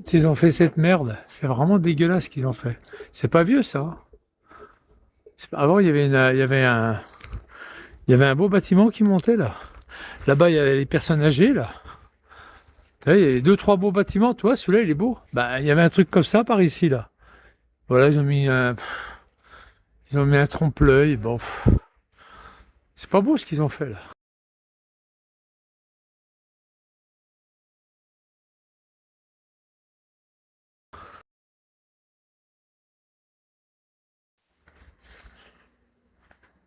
S'ils ont fait cette merde, c'est vraiment dégueulasse ce qu'ils ont fait. C'est pas vieux ça, hein. Avant, il y avait un beau bâtiment qui montait là. Là-bas, il y avait les personnes âgées là. Tu vois, il y avait 2-3 beaux bâtiments. Tu vois, celui-là, il est beau. Bah, il y avait un truc comme ça par ici là. Voilà, ils ont mis un trompe-l'œil. Bon, c'est pas beau ce qu'ils ont fait là.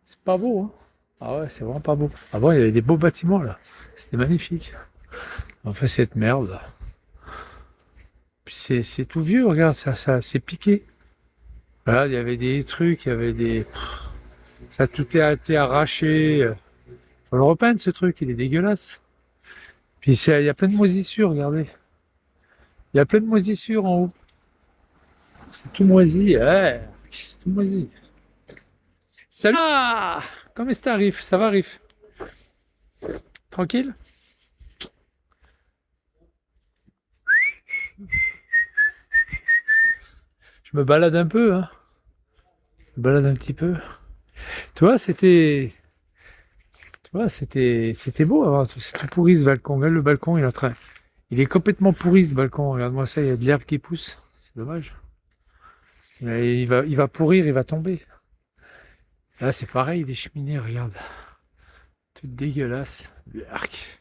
C'est pas beau, hein. Ah ouais, c'est vraiment pas beau. Avant, il y avait des beaux bâtiments là. C'était magnifique. Enfin, cette merde là. Puis c'est tout vieux, regarde, ça c'est piqué. Voilà, il y avait des trucs, il y avait des. Ça tout a été arraché. Faut le repeindre ce truc, il est dégueulasse. Puis il y a plein de moisissures, regardez. Il y a plein de moisissures en haut. C'est tout moisi, ouais. C'est tout moisi. Salut! Ah! Comment est-ce que t'arrives? Ça va, Riff? Tranquille? Je me balade un peu, hein. Je me balade un petit peu. Tu vois, c'était beau avant. C'est tout pourri ce balcon. Regarde le balcon, il est complètement pourri ce balcon. Regarde-moi ça, il y a de l'herbe qui pousse. C'est dommage. Mais il va pourrir, il va tomber. Là, c'est pareil, les cheminées, regarde. Tout dégueulasse. Arc.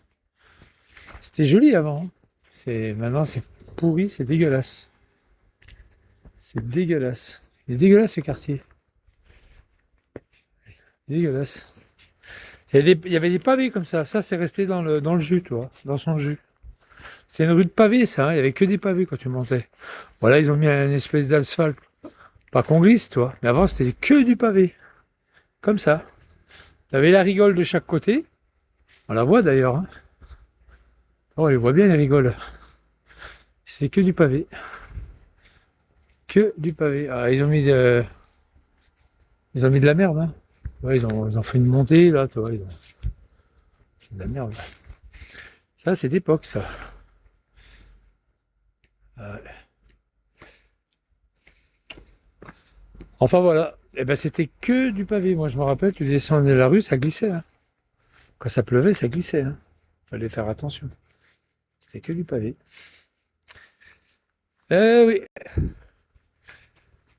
C'était joli avant, hein. Maintenant, c'est pourri, c'est dégueulasse. C'est dégueulasse. Il est dégueulasse ce quartier. Dégueulasse. Il y avait des pavés comme ça. Ça, c'est resté dans le jus, toi, dans son jus. C'est une rue de pavés, ça, hein. Il y avait que des pavés quand tu montais. Voilà, ils ont mis une espèce d'asphalte. Pas qu'on glisse, toi. Mais avant, c'était que du pavé. Comme ça. T'avais la rigole de chaque côté. On la voit d'ailleurs, hein. Oh, on les voit bien, les rigoles. C'est que du pavé. Que du pavé. Ah, ils ont mis de la merde, hein. Ouais, ils ont fait une montée, là, tu vois. Ils ont fait de la merde. Ça, c'est d'époque, ça. Ouais. Enfin, voilà. Eh ben, c'était que du pavé. Moi, je me rappelle, tu descendais la rue, ça glissait, hein. Quand ça pleuvait, ça glissait, hein. Fallait faire attention. C'était que du pavé. Eh oui.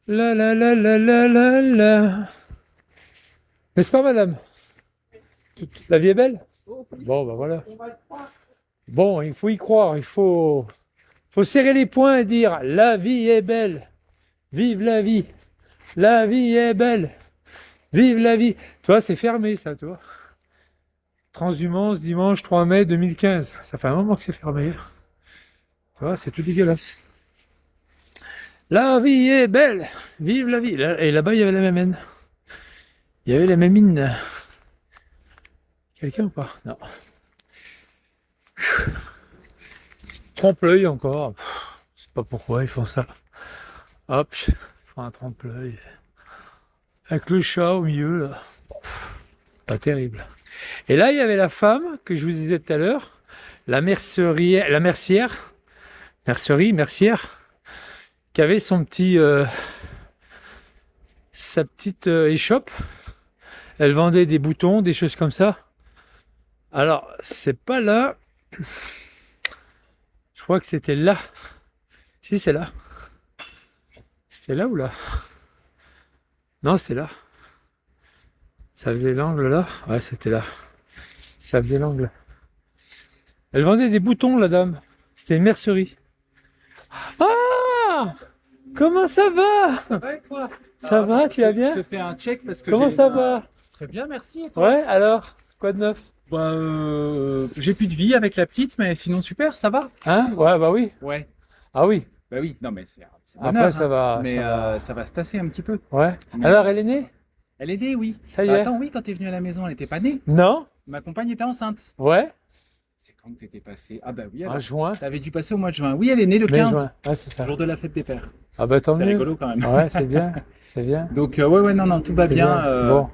La la la la la la la. N'est-ce pas, madame? La vie est belle? Bon, ben voilà. Bon, il faut y croire. Il faut serrer les poings et dire la vie est belle. Vive la vie. La vie est belle. Vive la vie. Tu vois, c'est fermé, ça, tu vois. Transhumance, dimanche 3 mai 2015. Ça fait un moment que c'est fermé. Tu vois, c'est tout dégueulasse. La vie est belle. Vive la vie. Et là-bas, il y avait la même haine. Il y avait la même mine. Quelqu'un ou pas? Non. Trompe-l'œil encore. Je sais pas pourquoi ils font ça. Hop, ils font un trompe-l'œil. Avec le chat au milieu, là. Pas terrible. Et là, il y avait la femme que je vous disais tout à l'heure, la mercière, qui avait son petit, sa petite échoppe. Elle vendait des boutons, des choses comme ça. Alors, c'est pas là. Je crois que c'était là. Si, c'est là. C'était là ou là? Non, c'était là. Ça faisait l'angle là? Ouais, c'était là. Ça faisait l'angle. Elle vendait des boutons, la dame. C'était une mercerie. Ah! Comment ça va? Ça va et toi? Ça va, tu vas bien? Je te fais un check parce que Comment ça va? Très bien, merci. Et toi? Ouais, alors? Quoi de neuf? Bah, j'ai plus de vie avec la petite, mais sinon super, ça va? Hein? Ouais, bah oui. Ouais. Ah oui. Bah oui, non mais c'est Après, bonheur, ça hein. va. Mais ça va. ça va se tasser un petit peu. Ouais. Mais- Alors, elle est née? Elle est née, oui. Ça y Bah, est. attends, oui, quand t'es venue à la maison, elle était pas née. Non? Ma compagne était enceinte. Ouais. C'est quand que t'étais passé? Ah bah oui, En alors. juin. T'avais dû passer au mois de juin. Oui, elle est née le Mai, 15, juin. Ouais, c'est ça. jour de la fête des pères. Ah bah tant C'est mieux. rigolo quand même. Ouais, c'est bien. C'est bien. Donc ouais, non, tout va C'est bien. Bon.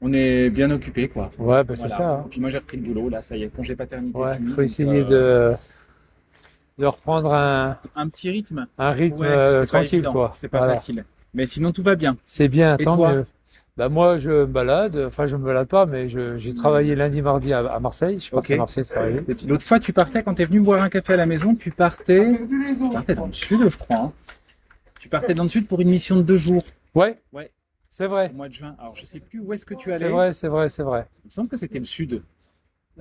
On est bien occupé, quoi. Ouais, bah, c'est Voilà. ça, hein. Et puis moi, j'ai repris le boulot, là, ça y est, congé paternité Ouais, fini. faut donc, essayer de reprendre un petit rythme. un rythme Ouais, c'est pas tranquille, évident, quoi. c'est pas Voilà. facile. Mais sinon, tout va bien. C'est bien, Et tant toi? mieux. Bah, moi, je me balade. Enfin, je me balade pas, mais j'ai travaillé lundi, mardi à Marseille. Je suis parti Ok. à Marseille travailler. L'autre fois, tu partais, quand tu es venu boire un café à la maison, tu partais dans le sud, je crois, hein. Tu partais dans le sud pour une mission de 2 jours Ouais, Ouais. c'est vrai. au mois de juin. Alors, je sais plus où est-ce que tu C'est allais. vrai, c'est vrai, c'est vrai. Il me semble que c'était le sud.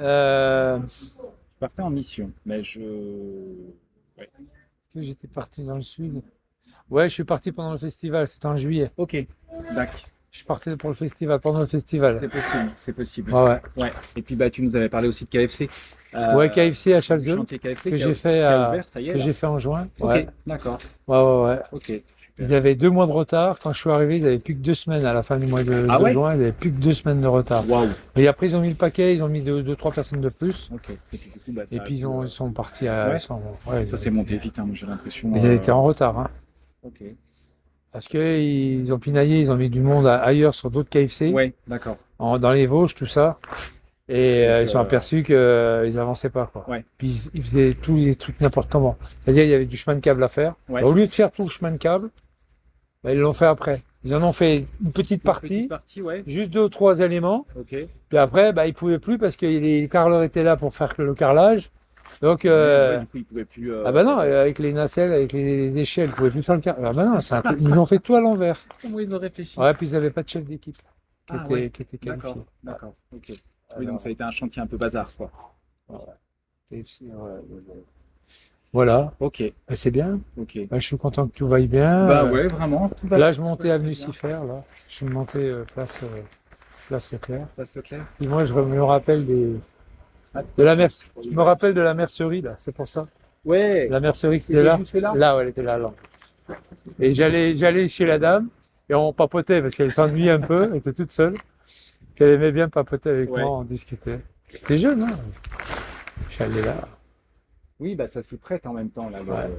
Euh, Tu partais en mission, mais je... Ouais. est-ce que j'étais parti dans le sud? Ouais, je suis parti pendant le festival. C'était en juillet. Ok, d'accord. Je suis parti pour le festival, pendant le festival. C'est possible, c'est possible. Ouais, ouais. Ouais. Et puis, bah, tu nous avais parlé aussi de KFC. Ouais, KFC à Du Chalzeux, chantier KFC que qui a- j'ai fait qui a à- ouvert, ça y est, que là. j'ai fait en juin. Ok, Ouais, d'accord. ouais, ouais, ouais. Ok, super. Ils avaient 2 mois de retard. Quand je suis arrivé, ils avaient plus que 2 semaines. À la fin du mois Ah de ouais juin, ils avaient plus que 2 semaines de retard. Waouh. Et après, ils ont mis le paquet. Ils ont mis 3 personnes de plus. Ok. Et puis, du coup, bah, ça Et a puis, pu, ils sont partis à. Ouais. Ouais, ça s'est monté vite, hein, j'ai l'impression. Ils étaient en retard, hein. Ok. Parce que ils ont pinaillé, ils ont mis du monde ailleurs sur d'autres KFC, Ouais, d'accord. dans les Vosges, tout ça. Et Donc, ils sont aperçus qu'ils avançaient pas, quoi. Ouais. Puis ils faisaient tous les trucs n'importe comment. C'est-à-dire, il y avait du chemin de câble à faire. Ouais. Au lieu de faire tout le chemin de câble, bah, ils l'ont fait après. Ils en ont fait une petite partie, Petite partie, ouais. juste 2 ou 3 éléments. Ok. Puis après, bah, ils pouvaient plus parce que les carreleurs étaient là pour faire le carrelage. Donc, Ouais, du coup, ils pouvaient plus. ah bah non, avec les nacelles, avec les échelles, ils pouvaient plus faire le carrelage. Ah bah non, ils ont fait tout à l'envers. Comment ils ont réfléchi? Ouais, puis ils n'avaient pas de chef d'équipe Ah, ouais. qui était qualifié. D'accord, d'accord. Ok. Oui, Alors, donc ça a été un chantier un peu bazar, quoi. KFC, ouais. Voilà, Ok, bah, c'est bien. ok. Bah, je suis content que tout vaille bien. Bah ouais, vraiment. Tout va Là, je montais tout va avenue très bien. Siffert, là. Je suis monté place Leclerc. Passe Leclerc. Et moi, je me rappelle je me rappelle de la mercerie, là, c'est pour ça. Ouais. La mercerie qui C'était était là. juste là. Là, ouais, elle était là. Et j'allais chez la dame et on papotait parce qu'elle s'ennuyait un peu, elle était toute seule. Puis elle aimait bien papoter avec Ouais. moi, on discutait. J'étais jeune, hein. Je suis allé là, Oui, bah ça s'y prête en même temps, là. Ouais.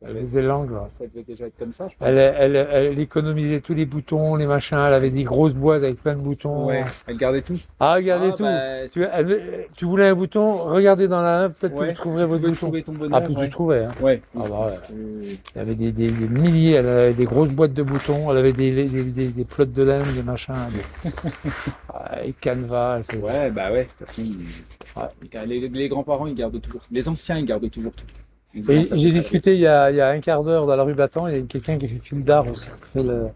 elle faisait l'angle, là. Ça devait déjà être comme ça, je pense. Elle économisait tous les boutons, les machins, elle avait des grosses boîtes avec plein de boutons. Ouais, elle gardait tout. Ah, regardez Ah, tout. bah, Tu voulais un bouton, regardez dans la main, peut-être que ouais, vous trouverez votre tu pouvais bouton. trouver ton bonheur. Ah, puis ouais. tu trouvais, hein. Ouais. Ah, je bah, pense ouais. que- Il y avait des milliers, elle avait des grosses boîtes de boutons, elle avait des plottes de laine, des machins, et canevas, elle fait. Ouais, bah ouais. De toute façon, Ouais. les grands-parents, ils gardent toujours. Les anciens, ils gardent toujours tout. Donc, Et ça, j'ai ça- discuté il y a un quart d'heure dans la rue Battant, il y a quelqu'un qui fait fil d'art aussi, qui fait le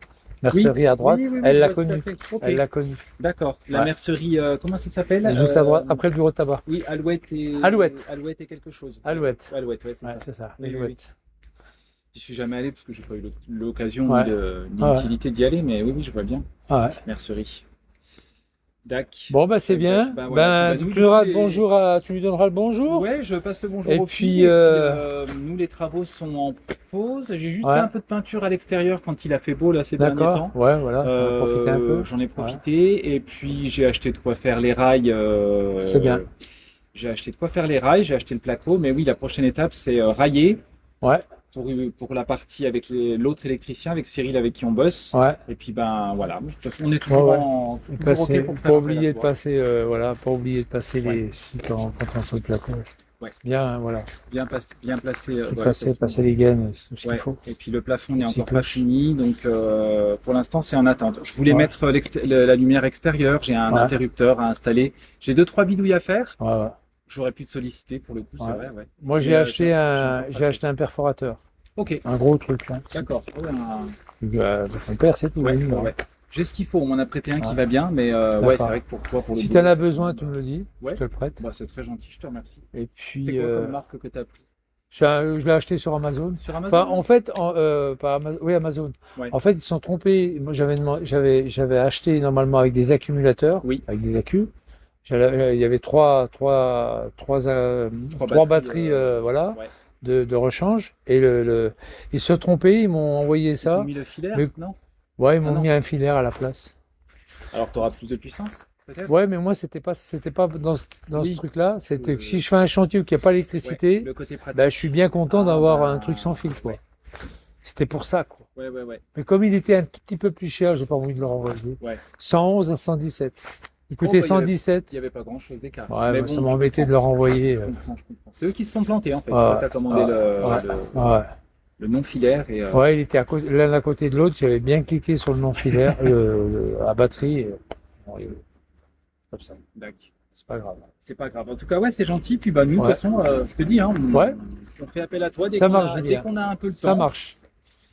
mercerie à droite. Oui, Elle je l'a vois tout à connu. fait. Ok. Elle l'a connu. D'accord. La Ouais. mercerie, comment ça s'appelle? Et juste à droite, après le bureau de tabac. Oui, Alouette et. Alouette. Alouette et quelque chose. Alouette. Alouette, ouais, c'est Ouais, ça. c'est ça. Oui, oui, Alouette. J'y suis jamais allé parce que j'ai pas eu l'occasion Ouais. ni Ouais. l'utilité d'y aller, mais oui, oui, je vois bien. Ah ouais. Mercerie. Dac. Bon, bah, c'est bien. Bah, voilà. Ben, Bah, nous, tu donneras le les- bonjour tu lui donneras le bonjour. Ouais, je passe le bonjour Et aux puis, filles. Nous, les travaux sont en pause. J'ai juste Ouais. fait un peu de peinture à l'extérieur quand il a fait beau là ces derniers D'accord. temps. Ouais, voilà. On va profiter un peu. J'en ai profité et puis j'ai acheté de quoi faire les rails. C'est bien. J'ai acheté de quoi faire les rails, j'ai acheté le placo, mais oui, la prochaine étape c'est railler Ouais, pour la partie avec l'autre électricien, avec Cyril avec qui on bosse. ouais. Et puis ben voilà, de toute façon on est toujours Ouais, ouais. toujours Passer, ok pour pas faire oublier de après la passer, voilà, pas oublier de passer Ouais. les sites quand on saute la cour. Ouais. Bien, hein, voilà. bien placé, Tout voilà, passer les gaines, c'est tout ce Ouais. qu'il faut. Et puis le plafond n'est Petit encore pas cloche. fini, donc pour l'instant c'est en attente. Je voulais Ouais. mettre la lumière extérieure, j'ai un Ouais. interrupteur à installer, j'ai 2-3 bidouilles à faire. Ouais, ouais. J'aurais pu te solliciter pour le coup, c'est Ouais. vrai. Ouais. Moi, j'ai Mais, acheté j'ai un, encore pas j'ai fait. acheté un perforateur, Ok, un gros truc, hein. d'accord. Ouais, Mon père, c'est tout. ouais, oui, ouais. J'ai ce qu'il faut, on m'en a prêté un qui Ouais. va bien, mais ouais, D'accord. c'est vrai que pour toi, pour le Si boulot, t'en as c'est- besoin, tu me le dis. Ouais. Je te le prête. Bah, c'est très gentil, je te remercie. Et C'est puis, quoi comme marque que tu as pris? je l'ai acheté sur Amazon. Sur Amazon? Enfin, en fait, pas oui, Amazon. Ouais. En fait, ils se sont trompés. Moi, j'avais acheté normalement avec des accumulateurs, Oui. avec des accus. Il y avait trois batteries, voilà, ouais. de rechange. Et ils se sont trompés. Ils m'ont envoyé Ils ça. t'ont mis le filaire? Mais- Non? Ouais, ils Ah m'ont non. mis un filaire à la place. Alors tu auras plus de puissance, peut-être? Ouais, mais moi, c'était pas dans Oui. ce truc-là. C'était que Euh, si je fais un chantier où il n'y a pas Ouais, d'électricité, le côté pratique. bah, je suis bien content d'avoir Ah, un truc sans fil, quoi. ouais. C'était pour ça, quoi. Ouais. Mais comme il était un tout petit peu plus cher, j'ai pas envie de le renvoyer. Ouais. 111 à 117. Il Oh, coûtait bah, 117. Il n'y avait pas grand-chose d'écart. Ouais, Mais moi, ça bon, m'embêtait de le renvoyer. je comprends. C'est eux qui se sont plantés en fait. Ouais. Tu as commandé Ouais. le non-filaire et Ouais, il était l'un à côté de l'autre. J'avais bien cliqué sur le non-filaire, à batterie. Bon, comme ça. D'accord. C'est pas grave. C'est pas grave. En tout cas, ouais, c'est gentil. Puis bah, nous, de toute Ouais. façon, je te dis, hein, Ouais. on fait appel à toi dès Ça qu'on marche, a, dès Julien. qu'on a un peu le Ça temps. marche.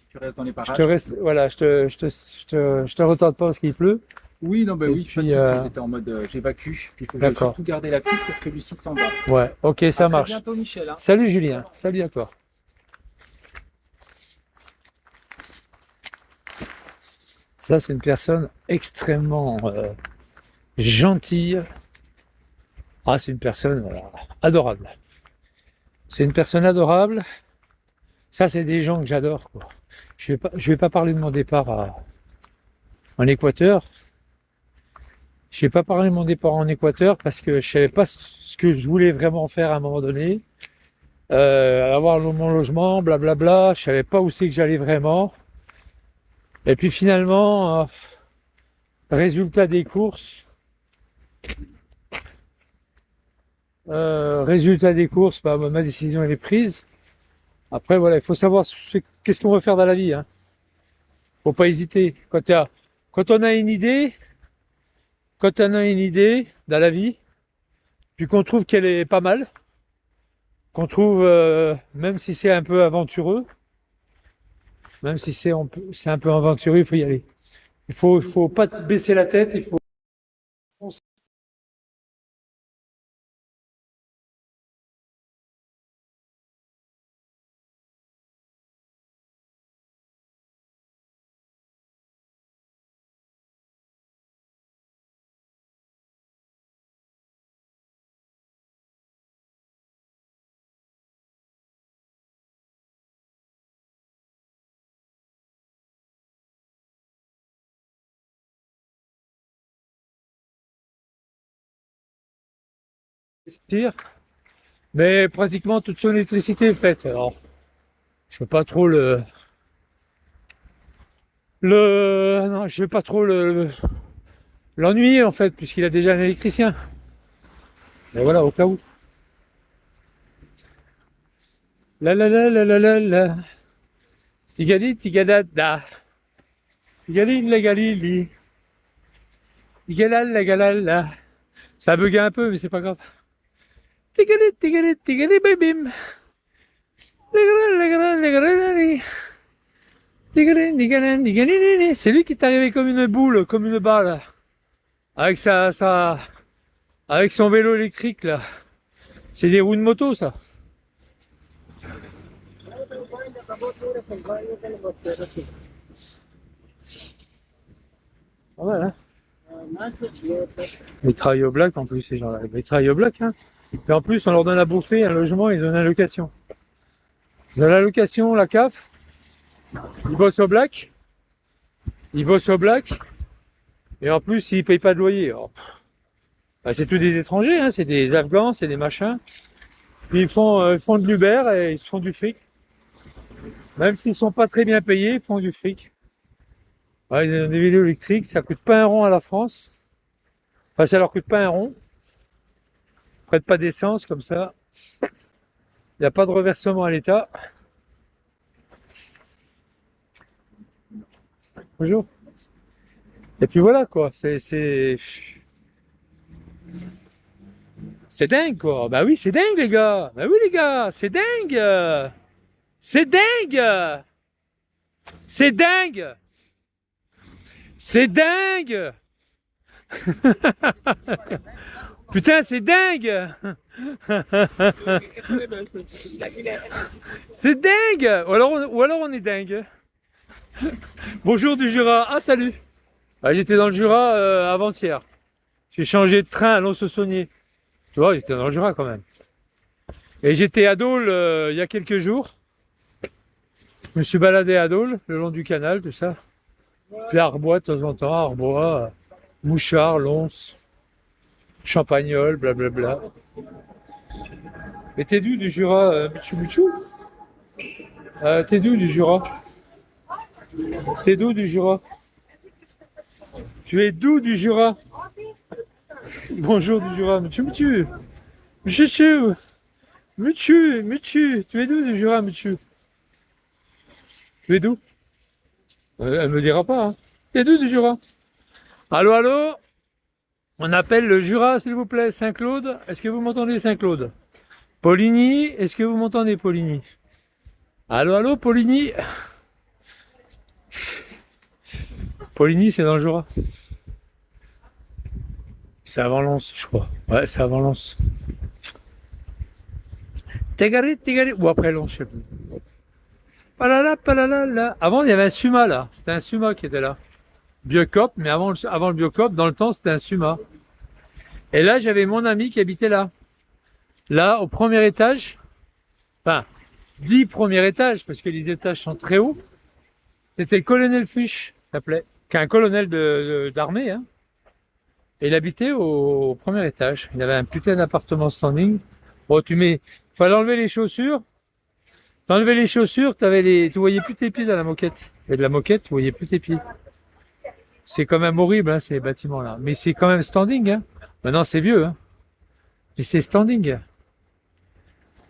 Tu restes dans les Je parages. te reste, voilà, je te retarde pas parce qu'il pleut. Oui, non, bah Et oui, puis, pas de souci. J'étais en mode j'évacue. Puis il faut que je D'accord. surtout garder la piste parce que Lucie s'en va. Ouais, ok, ça À marche. Très bientôt, Michel. Hein. Salut Julien, salut à toi. Ça, c'est une personne extrêmement gentille. Ah, c'est une personne adorable. C'est une personne adorable. Ça, c'est des gens que j'adore, quoi. Je vais pas parler de mon départ en Équateur. Je vais pas parler de mon départ en Équateur parce que je savais pas ce que je voulais vraiment faire à un moment donné. Avoir mon logement, blablabla. Je savais pas où c'est que j'allais vraiment. Et puis finalement, résultat des courses. Bah, ma décision elle est prise. Après voilà, il faut savoir qu'est-ce qu'on veut faire dans la vie. Hein. Faut pas hésiter. Quand on a une idée dans la vie, puis qu'on trouve qu'elle est pas mal, qu'on trouve même si c'est un peu aventureux, même si c'est un peu aventureux, il faut y aller. Il faut pas baisser la tête, il faut investir. Mais pratiquement toute son électricité est faite. Alors, je veux pas trop non, je veux pas trop l'ennuyer en fait, puisqu'il a déjà un électricien. Mais voilà, au cas où. La. Tigali, tigadada. Tigali, la galili. Tigalal, la galala. Ça a bugué un peu, mais c'est pas grave. Tigali, tigali, tigali, bébim. C'est lui qui est arrivé comme une boule, comme une balle. Avec avec son vélo électrique, là. C'est des roues de moto, ça. Voilà. Ils travaillent au black en plus, ces gens-là. Ils travaillent au black, hein. Et en plus, on leur donne à bouffer, un logement, ils donnent une location. Dans la location, la CAF, ils bossent au black. Et en plus, ils payent pas de loyer. Alors, bah, c'est tous des étrangers, hein, c'est des Afghans, c'est des machins. Puis ils font de l'Uber et ils se font du fric. Même s'ils sont pas très bien payés, ils font du fric. Ouais, ils ont des vélos électriques, ça coûte pas un rond à la France. Enfin, ça leur coûte pas un rond. Ils prennent pas d'essence comme ça. Il n'y a pas de reversement à l'État. Bonjour. Et puis voilà quoi, c'est dingue quoi. Bah oui, c'est dingue les gars. Bah oui les gars, c'est dingue. C'est dingue. C'est dingue. C'est dingue. Putain, c'est dingue. C'est dingue. Ou alors on est dingue. Bonjour du Jura. Ah salut. Ah, j'étais dans le Jura avant-hier. J'ai changé de train à Lons-Saunier. Tu vois, j'étais dans le Jura quand même. Et j'étais à Dole il y a quelques jours. Je me suis baladé à Dole, le long du canal, tout ça. Puis Arbois de temps en temps, Arbois, Mouchard, Lons, Champagnol, blablabla. Et t'es d'où du Jura, Michou Michou T'es d'où du Jura? T'es d'où du Jura? Tu es d'où du Jura? Bonjour du Jura, monsieur. Tu es d'où du Jura, monsieur? Tu es d'où? Elle me dira pas, hein. Tu es d'où du Jura? Allô, allô? On appelle le Jura, s'il vous plaît. Saint-Claude, est-ce que vous m'entendez, Saint-Claude? Poligny, est-ce que vous m'entendez, Poligny? Allô, allô, Poligny? Poligny, c'est dans le Jura. C'est avant Lens, je crois. Ouais, c'est avant Lens. Tégaré, ou après Lens, je sais plus. Palala, palala, là. Avant, il y avait un Suma, là. C'était un Suma qui était là. Biocop, mais avant le Biocop, dans le temps, c'était un Suma. Et là, j'avais mon ami qui habitait là. Là, au premier étage, enfin, 10 premiers étages, parce que les étages sont très hauts, c'était le colonel Fuchs, s'appelait, qui est un colonel d'armée, hein. Et il habitait au premier étage. Il avait un putain d'appartement standing. Bon, fallait enlever les chaussures. T'enlevais les chaussures, tu voyais plus tes pieds dans la moquette. Et de la moquette, tu voyais plus tes pieds. C'est quand même horrible, hein, ces bâtiments-là. Mais c'est quand même standing, hein. Maintenant, c'est vieux, hein. Mais c'est standing.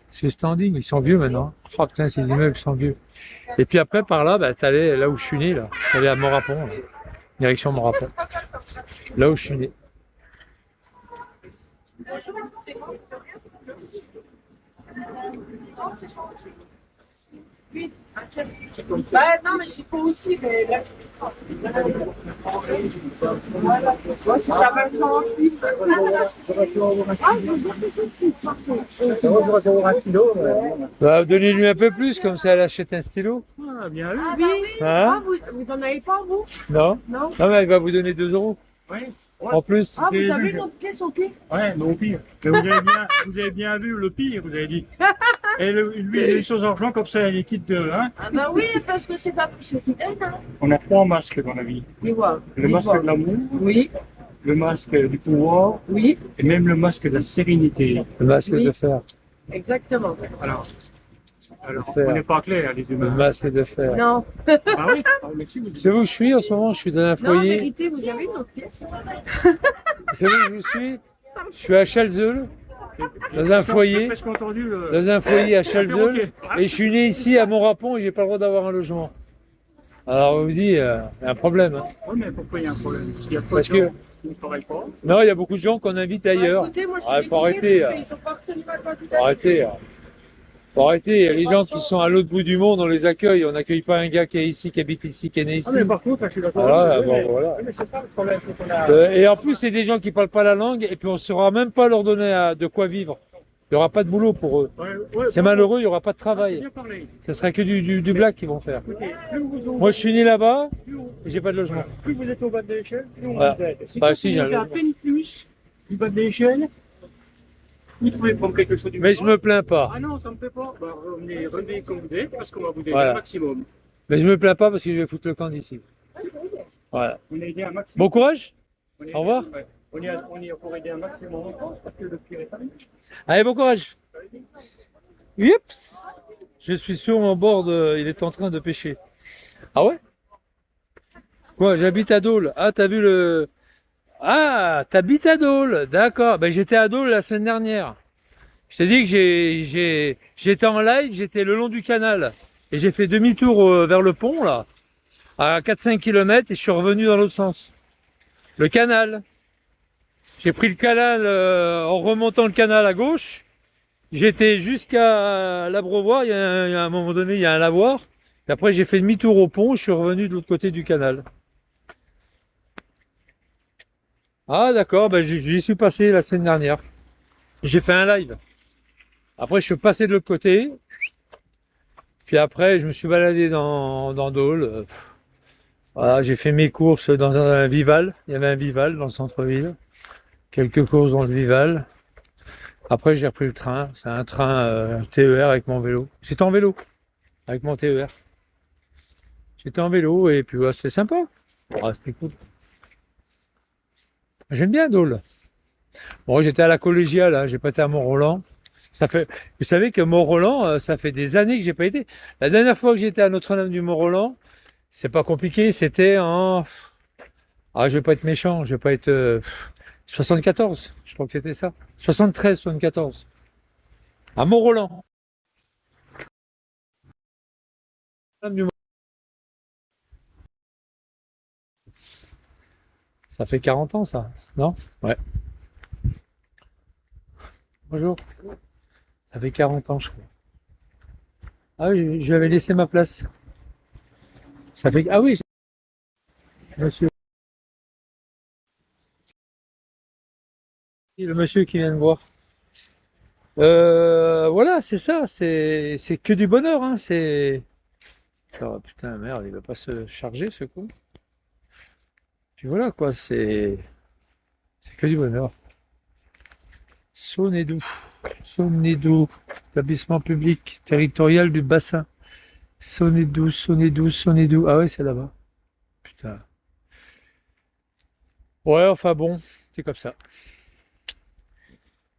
C'est standing, ils sont vieux maintenant. Oh putain, ces immeubles sont vieux. Et puis après, par là, bah, t'allais là où je suis né, là. T'allais à Morapon, là. Direction Morapon. Là où je suis né. Bah non, mais j'y faut aussi, mais là, moi, si t'as pas le temps, Bah, donnez-lui un peu plus, comme ça elle achète un stylo. Ah, bien vu. Hein? Vous en avez pas, vous? Non? Non. Non, mais elle va vous donner 2 euros. Oui. En plus. Ah, vous avez notre pièce au pied? Ouais, mais au pire. Mais vous avez bien vu le pire, vous avez dit. Et lui, il a les choses en argent, comme ça, il est quitte de. Hein. Ah, bah oui, parce que c'est pas plus ce qui donne, hein. On a 3 masques dans la vie. Dis-moi. Le masque de l'amour, Oui, le masque du pouvoir, oui, et même le masque de la sérénité. Le masque Oui. de fer. exactement. Alors, Faire. on n'est pas clair, les Le humains. masque de fer. Non, Ah oui, mais si vous Vous savez où je suis en ce moment? Je suis dans un non, en foyer. vérité, vous avez notre pièce? Vous savez où je suis? Je suis à Chalzeul, dans un foyer. J'ai presque entendu le. Dans un foyer à Chalzeul. perroquet. Et je suis né ici à Montrapon et j'ai pas le droit d'avoir un logement. Alors on vous dit, il y a un problème, hein. Oui, mais pourquoi il y a un problème? Parce qu'il y a pas Parce de que- gens qui ne travaillent pas. Non, il y a beaucoup de gens qu'on invite ailleurs. Bah, écoutez, moi, je suis Ah, faut arrêter, parce qu'ils ont pas retenu ma candidature. Faut arrêter. Faut arrêter. Les gens qui sont à l'autre bout du monde, on les accueille. On n'accueille pas un gars qui est ici, qui habite ici, qui est né ici. Ah, mais par contre, je suis d'accord. Voilà, Oui, bon, mais- voilà. oui, mais c'est ça le problème, c'est qu'on a. Et en plus, c'est des gens qui parlent pas la langue et puis on ne saura même pas leur donner de quoi vivre. Il n'y aura pas de boulot pour eux. Ouais, ouais, C'est bon, malheureux, il n'y aura pas de c'est travail. bien parlé. Ce sera que du black qu'ils vont faire. Écoutez, plus vous Moi, je suis né là-bas et j'ai pas de logement. plus vous êtes au bas de l'échelle, plus on Voilà. vous aide. Bah, Si si, j'ai un vous êtes à logement. peine plus du bas de l'échelle, vous trouvez prendre quelque chose du Mais je me plains pas. Ah non, ça me fait pas. Bah, revenez comme vous êtes, parce qu'on va vous aider Voilà. un maximum. Mais je me plains pas parce que je vais foutre le camp d'ici. Voilà. On est aidé un maximum. Bon courage. On est au revoir. aidé, ouais. On est pour aider un maximum en France, parce que le pire est arrivé. Allez, bon courage. Oups. Je suis sur mon bord il est en train de pêcher. Ah ouais? Quoi, j'habite à Dole. Ah, t'as vu le... Ah, t'habites à Dole. D'accord. Ben, j'étais à Dole la semaine dernière. Je t'ai dit que j'étais en live, j'étais le long du canal. Et j'ai fait demi-tour vers le pont, là, à 4-5 km, et je suis revenu dans l'autre sens. Le canal. J'ai pris le canal en remontant le canal à gauche. J'étais jusqu'à l'Abreuvoir, il y a un moment donné, il y a un lavoir. Et après, j'ai fait demi-tour au pont, je suis revenu de l'autre côté du canal. Ah d'accord, ben j'y suis passé la semaine dernière. J'ai fait un live. Après, je suis passé de l'autre côté. Puis après, je me suis baladé dans Dole. Voilà, j'ai fait mes courses dans un Vival. Il y avait un Vival dans le centre-ville. Quelques courses dans le Vival. Après, j'ai repris le train. C'est un train TER avec mon vélo. J'étais en vélo avec mon TER. J'étais en vélo et puis ouais, c'était sympa. Ah, c'était cool. J'aime bien Dole. Bon, j'étais à la collégiale, hein, j'ai pas été à Mont-Roland. Ça fait, vous savez que Mont-Roland, ça fait des années que j'ai pas été. La dernière fois que j'étais à Notre-Dame du Mont-Roland, C'est pas compliqué, c'était en... Ah, je vais pas être méchant, je vais pas être... 74, je crois que c'était ça. 73, 74. À Mont-Roland. Ça fait 40 ans, ça, non? Ouais. Bonjour. Ça fait 40 ans, je crois. Ah oui, je lui avais laissé ma place. Ça fait... Ah oui, monsieur. Le monsieur qui vient de voir. Voilà, c'est ça, c'est que du bonheur, hein, c'est... Oh, putain, merde, il va pas se charger, ce coup. Puis voilà, quoi, c'est que du bonheur. Saône-et-Doux. Saône-et-Doux, établissement public territorial du bassin. Saône-et-Doux, Saône-et-Doux, Saône-et-Doux. Ah ouais, c'est là-bas. Putain. Ouais, enfin bon, c'est comme ça.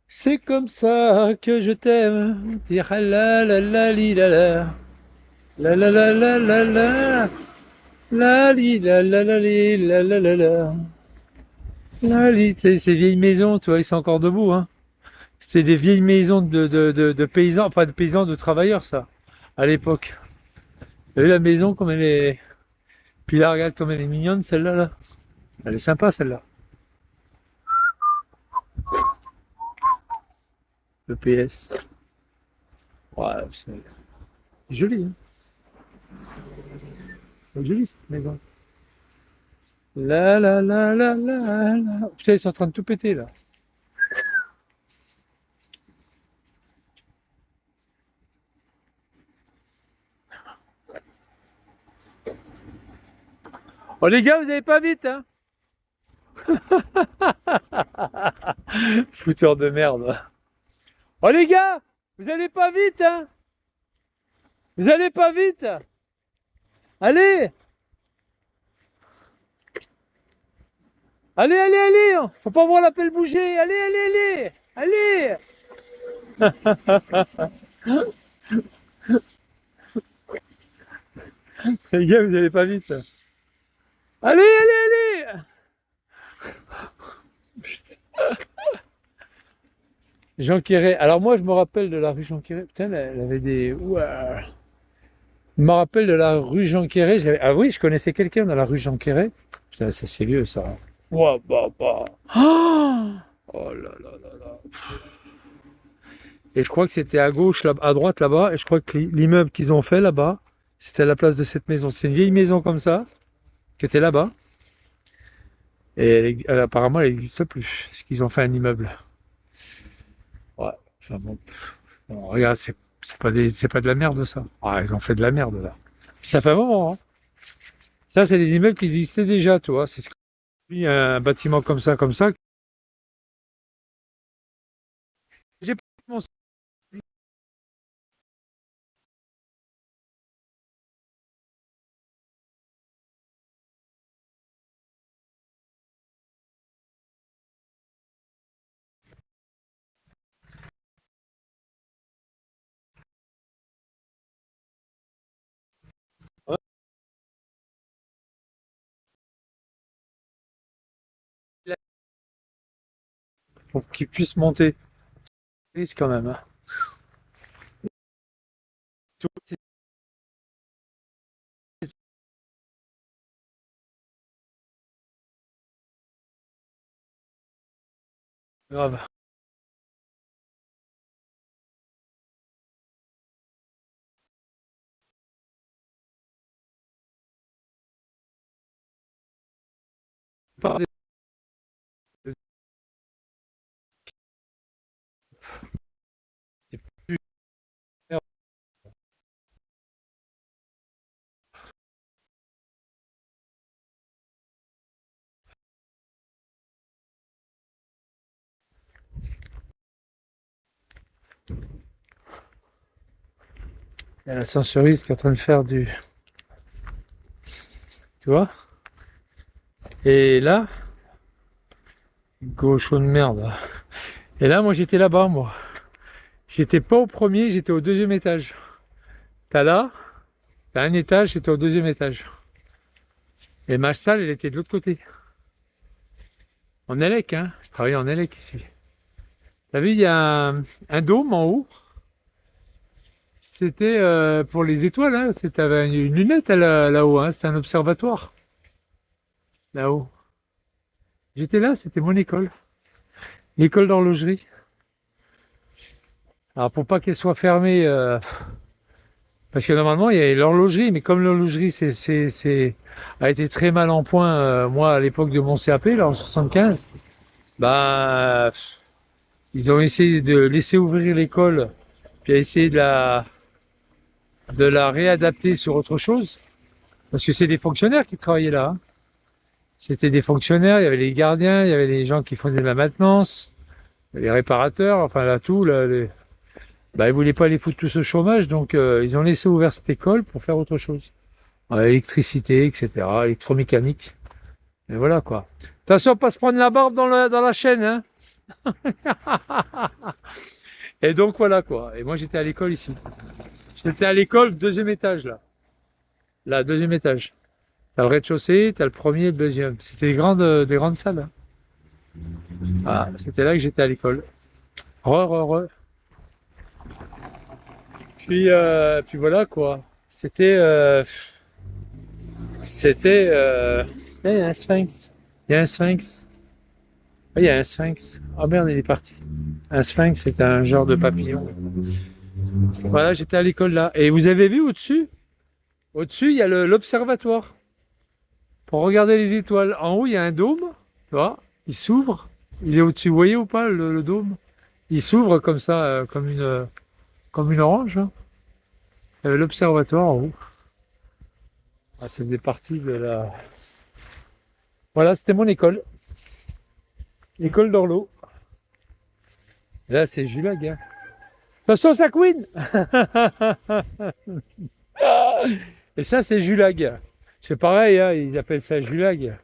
C'est comme ça que je t'aime. Dire la la la li la la. La la la la la la. La li la la la li la la la la. La li, tu sais, ces vieilles maisons, tu vois, ils sont encore debout, hein. C'était des vieilles maisons de paysans, pas de paysans, de travailleurs, ça, à l'époque. Vous avez la maison comme elle est. Puis là, regarde comme elle est mignonne, celle-là, là. Elle est sympa, celle-là. Le PS. Ouais, c'est joli, hein. C'est joli, cette maison. La la la la la la. Putain, ils sont en train de tout péter, là. Oh les gars, vous avez pas vite, hein? Fouteur de merde. Oh les gars, vous allez pas vite, hein? Vous allez pas vite? Allez! Allez, allez, allez! Faut pas voir la pelle bouger! Allez, allez, allez! Allez! Les gars, vous allez pas vite. Allez, allez, allez! Putain. Jean Quéré. Alors moi, je me rappelle de la rue Jean Quéré. Putain, elle avait des... Ouah. Je me rappelle de la rue Jean Quéré. Ah oui, je connaissais quelqu'un dans la rue Jean Quéré. Putain, ça c'est vieux, ça. Ouah, bah, bah. Oh là là là là. Et je crois que c'était à gauche, là, à droite là-bas. Et je crois que l'immeuble qu'ils ont fait là-bas, c'était à la place de cette maison. C'est une vieille maison comme ça, qui était là-bas. Et apparemment, elle n'existe plus. Parce qu'ils ont fait un immeuble. Ouais. Enfin bon. Bon, regarde, c'est pas de la merde, ça. Ah, ils ont fait de la merde, là. Puis ça fait un moment, hein. Ça, c'est des immeubles qui existaient déjà, tu vois. C'est un bâtiment comme ça, comme ça. J'ai pas mon... pour qu'ils puissent monter. Risque quand même, hein. Tout- c'est grave. Par des- Il y a l'ascenseuriste qui est en train de faire du... Tu vois? Et là, gaucho de merde. Et là, moi, j'étais là-bas, moi. J'étais pas au premier, j'étais au deuxième étage. T'as là, t'as un étage, j'étais au deuxième étage. Et ma salle, elle était de l'autre côté. En Élec, hein. Je travaillais en Élec ici. T'as vu, il y a un dôme en haut. C'était pour les étoiles, hein. C'était une lunette là-haut, hein. C'était un observatoire. Là-haut. J'étais là, c'était mon école. L'école d'horlogerie. Alors pour pas qu'elle soit fermée, parce que normalement il y a l'horlogerie, mais comme l'horlogerie a été très mal en point, moi à l'époque de mon CAP, là en 75, bah ils ont essayé de laisser ouvrir l'école, puis à essayer de la réadapter sur autre chose, parce que c'est des fonctionnaires qui travaillaient là, hein. C'était des fonctionnaires, il y avait les gardiens, il y avait les gens qui faisaient de la maintenance, les réparateurs, enfin là tout, là, ils voulaient pas les foutre tous au chômage, donc ils ont laissé ouvert cette école pour faire autre chose. Électricité, etc., électromécanique. Et voilà quoi. Attention, pas se prendre la barbe dans la chaîne, hein. Et donc voilà quoi. Et moi j'étais à l'école ici. J'étais à l'école, deuxième étage là. Là, deuxième étage. T'as le rez-de-chaussée, t'as le premier et le deuxième. C'était des grandes salles, hein. Ah, c'était là que j'étais à l'école. Puis voilà quoi. C'était il y a un sphinx. Il y a un sphinx. Ah, il y a un sphinx. Ah merde, il est parti. Un sphinx, c'est un genre de papillon. Voilà, j'étais à l'école là. Et vous avez vu au-dessus? Au-dessus, il y a l'observatoire. Pour regarder les étoiles. En haut, il y a un dôme. Tu vois? Il s'ouvre. Il est au-dessus. Vous voyez ou pas le dôme? Il s'ouvre comme ça, comme une orange, hein. Il y avait l'observatoire en haut. Ah, ça faisait partie de la... Voilà, c'était mon école. L'école d'Orlo. Là, c'est Julag, hein. Attention, ça couine. Et ça, c'est Julag. C'est pareil, hein, ils appellent ça Julag.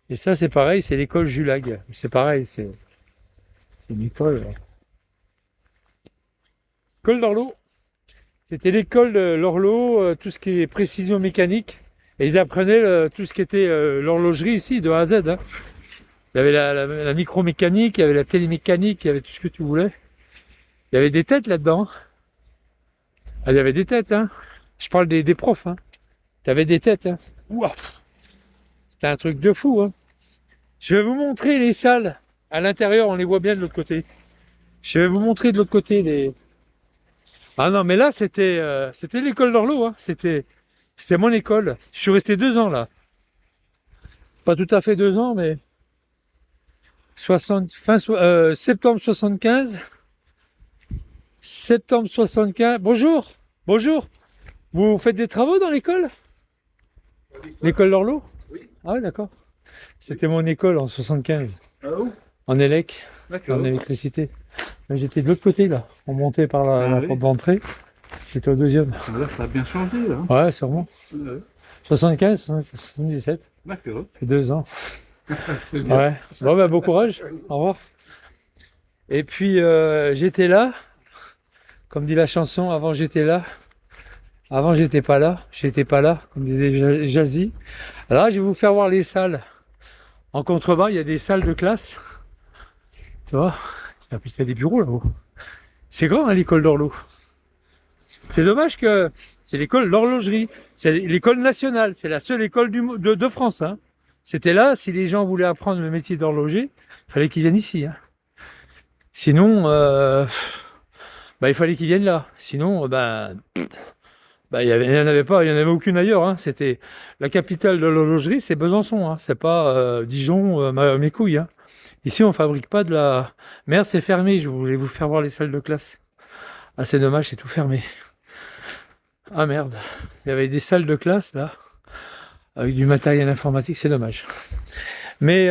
Et ça, c'est pareil, c'est l'école Julag. C'est pareil, c'est une école. L'école d'Orlo. C'était l'école de l'horloge, tout ce qui est précision mécanique. Et ils apprenaient tout ce qui était l'horlogerie ici, de A à Z, hein. Il y avait la micromécanique, il y avait la télémécanique, il y avait tout ce que tu voulais. Il y avait des têtes là-dedans. Ah, il y avait des têtes, hein. Je parle des profs, hein. Tu avais des têtes, hein. Ouah. C'était un truc de fou, hein. Je vais vous montrer les salles. À l'intérieur, on les voit bien de l'autre côté. Je vais vous montrer de l'autre côté les... Ah non, mais là, c'était l'école d'Orlo, hein. C'était mon école. Je suis resté 2 ans, là. Pas tout à fait 2 ans, mais... septembre 75. Septembre 75. Bonjour. Bonjour. Vous faites des travaux dans l'école? L'école d'Orlo? Oui. Ah ouais, d'accord. C'était mon école en 75. Ah où? En Élec, D'accord. en électricité. Mais j'étais de l'autre côté, là. On montait par la oui. porte d'entrée. J'étais au deuxième. Là, ça a bien changé, là. Ouais, sûrement. 75, 77. D'accord. Ça fait 2 ans. C'est bien. Ouais. Bon, bah, bon courage. Au revoir. Et puis, j'étais là. Comme dit la chanson, avant j'étais là. Avant j'étais pas là. J'étais pas là, comme disait Jazzy. Alors là, je vais vous faire voir les salles. En contrebas, il y a des salles de classe. Tu vois? Il y a des bureaux là-haut. C'est grand, hein, l'école d'Orlo. C'est dommage que c'est l'école d'horlogerie. C'est l'école nationale. C'est la seule école de France, hein. C'était là, si les gens voulaient apprendre le métier d'horloger, il fallait qu'ils viennent ici, hein. Sinon, il fallait qu'ils viennent là. Sinon, il y en avait pas, il y en avait aucune ailleurs, hein. C'était la capitale de l'horlogerie, c'est Besançon, hein. C'est pas Dijon, mes couilles, hein. Ici, on fabrique pas de la... Merde, c'est fermé. Je voulais vous faire voir les salles de classe. Ah, c'est dommage, c'est tout fermé. Ah merde, il y avait des salles de classe là, avec du matériel informatique, c'est dommage. Mais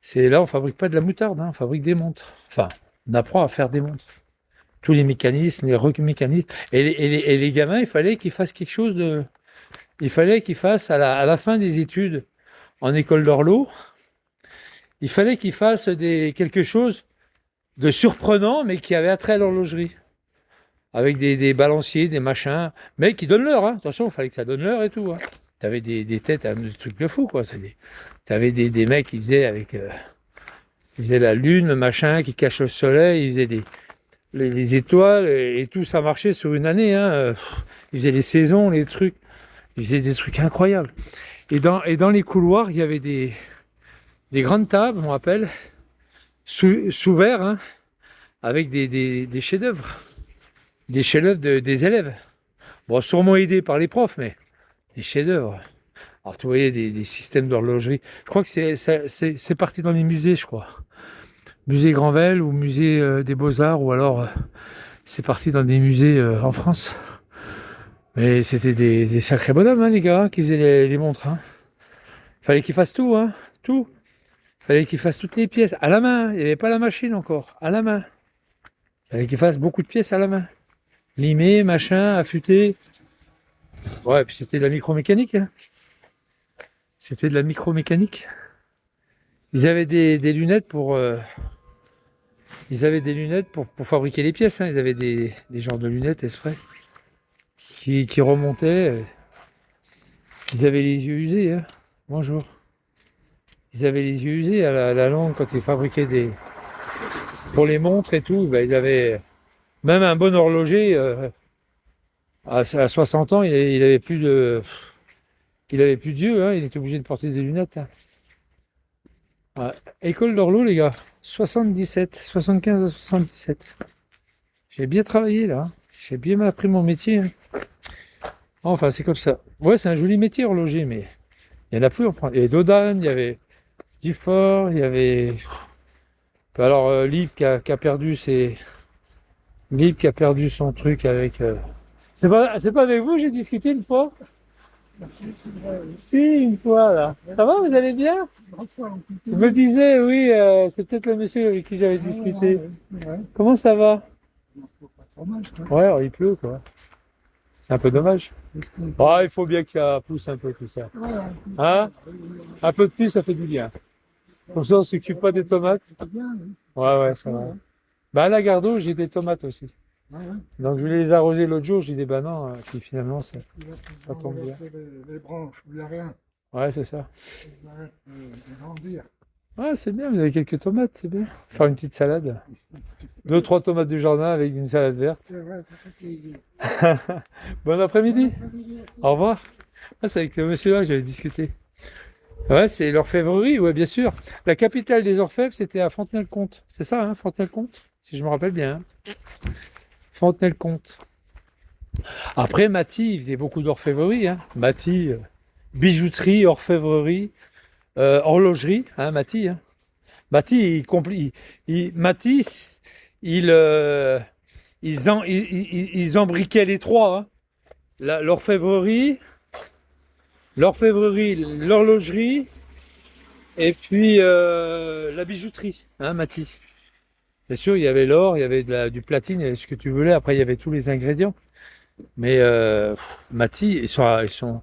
c'est là, on fabrique pas de la moutarde, hein, on fabrique des montres. Enfin, on apprend à faire des montres. Tous les mécanismes, les mécanismes. Et les gamins, il fallait qu'ils fassent quelque chose de... Il fallait qu'ils fassent, à la fin des études en école d'horlo, il fallait qu'ils fassent quelque chose de surprenant, mais qui avait attrait à l'horlogerie. Avec des balanciers, des machins, mais qui donnent l'heure, hein. Attention, il fallait que ça donne l'heure et tout, hein. T'avais des têtes, des trucs de fou, quoi. T'avais des mecs qui faisaient avec... ils faisaient la lune, le machin, qui cache le soleil, ils faisaient les étoiles, et tout ça marchait sur une année, hein. Ils faisaient les saisons, les trucs. Ils faisaient des trucs incroyables. Et dans les couloirs, il y avait des grandes tables, on rappelle, sous verre, hein, avec des chefs-d'œuvre. Des chefs-d'œuvre des élèves. Bon, sûrement aidés par les profs, mais des chefs-d'œuvre. Alors, tu voyais des systèmes d'horlogerie. Je crois que c'est parti dans les musées, je crois. Musée Granvelle ou musée des Beaux-Arts, ou alors c'est parti dans des musées en France. Mais c'était des sacrés bonhommes, hein, les gars, hein, qui faisaient les montres. Hein. Fallait qu'ils fassent tout, hein, tout. Fallait qu'ils fassent toutes les pièces à la main. Il n'y avait pas la machine encore, à la main. Fallait qu'ils fassent beaucoup de pièces à la main. Limer, machin, affûter. Ouais, puis c'était de la micromécanique. Hein. C'était de la micromécanique. Ils avaient des lunettes pour... Ils avaient des lunettes pour fabriquer les pièces. Hein. Ils avaient des genres de lunettes exprès qui remontaient. Ils avaient les yeux usés. Hein. Bonjour. Ils avaient les yeux usés à la longue quand ils fabriquaient pour les montres et tout. Ben, ils avaient même un bon horloger à 60 ans. Il avait plus de yeux. Hein. Il était obligé de porter des lunettes. Hein. Ouais. École d'horlo, les gars. 75 à 77. J'ai bien travaillé là. Hein. J'ai bien appris mon métier. Hein. Enfin, c'est comme ça. Ouais, c'est un joli métier, horloger, mais il n'y en a plus en France. Il y avait Dodane, il y avait Difford, il y avait... Alors, Lip qui a perdu son truc avec... C'est pas avec vous, j'ai discuté une fois? Si, une fois, là. Ça va, vous allez bien? Je me disais, oui, c'est peut-être le monsieur avec qui j'avais discuté. Comment ça va? Ouais, il pleut, quoi. C'est un peu dommage. Oh, il faut bien que ça pousse un peu tout ça. Hein? Un peu de plus, ça fait du bien. Comme ça, on ne s'occupe pas des tomates. Ouais, ça va. Bah, à la Gardeau, j'ai des tomates aussi. Donc, je voulais les arroser l'autre jour, j'ai dit, bah non, puis finalement, ça tombe bien. Les branches, il n'y a rien. Ouais, c'est ça. Ils arrêtent de grandir. Ouais, c'est bien, vous avez quelques tomates, c'est bien. Faire une petite salade. 2-3 tomates du jardin avec une salade verte. C'est vrai, ça fait plaisir. Bon après-midi. Au revoir. Ah, c'est avec le monsieur là que j'avais discuté. Ouais, c'est l'orfèvrerie, ouais, bien sûr. La capitale des orfèvres, c'était à Fontenay-le-Comte. C'est ça, hein, Fontenay-le-Comte, si je me rappelle bien. Hein. Fontenay-le-Comte. Après, Maty, il faisait beaucoup d'orfèvrerie. Hein. Maty, bijouterie, orfèvrerie, horlogerie, hein, Maty. Hein. Maty, ils embriquaient les trois. Hein. L'orfèvrerie, l'horlogerie et puis la bijouterie, hein, Maty. Bien sûr, il y avait l'or, il y avait du platine, il y avait ce que tu voulais. Après, il y avait tous les ingrédients. Mais Maty, ils sont...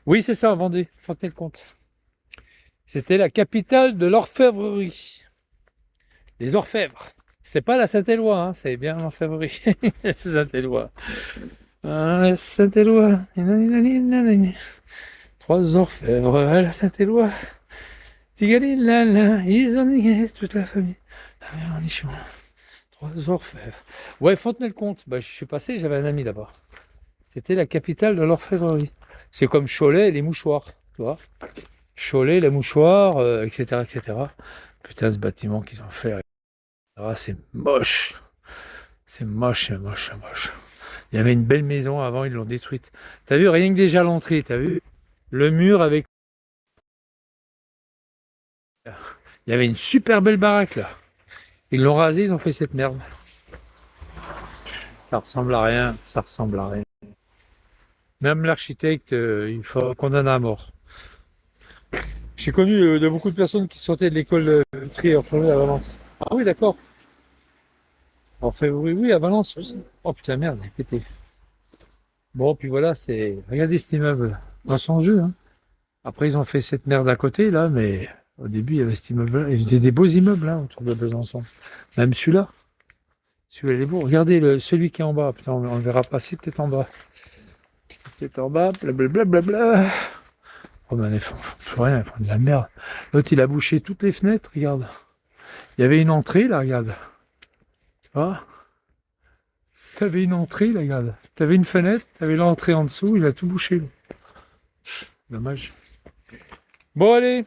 Oui, c'est ça, en Vendée, Fontenay-le-Comte. C'était la capitale de l'orfèvrerie. Les orfèvres. C'était pas la Saint-Éloi, hein, c'est bien l'orfèvrerie. C'est Saint-Éloi. Ah, Saint-Éloi. 3 orfèvres à la Saint-Éloi. Ils ont nié toute la famille. La mère en nichon. 3 orfèvres. Ouais, Fontenay-le-Comte. Bah, je suis passé, j'avais un ami là-bas. C'était la capitale de l'orfèvrerie. C'est comme Cholet et les mouchoirs, tu vois. Cholet, les mouchoirs, etc., etc. Putain, ce bâtiment qu'ils ont fait. Ah, c'est moche. C'est moche. Il y avait une belle maison avant, ils l'ont détruite. T'as vu, rien que déjà l'entrée, t'as vu? Le mur avec... Il y avait une super belle baraque, là. Ils l'ont rasé, ils ont fait cette merde. Ça ressemble à rien. Même l'architecte, il faut condamner à mort. J'ai connu de beaucoup de personnes qui sortaient de l'école de tri à Valence. Ah oui, d'accord. En février, oui, à Valence aussi. Oh putain, merde, il est pété. Bon, puis voilà, c'est... Regardez cet immeuble dans son jeu. Hein. Après, ils ont fait cette merde à côté, là, mais au début, il y avait cet immeuble-là. Ils faisaient des beaux immeubles, hein, autour de Besançon. Même celui-là. Celui-là, il est beau. Regardez celui qui est en bas. Putain, on le verra passer peut-être en bas. Peut-être en bas, blablabla. Romain, ils font plus rien, ils font de la merde. L'autre, il a bouché toutes les fenêtres, regarde. Il y avait une entrée, là, regarde. Tu vois? T'avais une entrée, là, regarde. T'avais une fenêtre, t'avais l'entrée en dessous, il a tout bouché. Dommage. Bon, allez.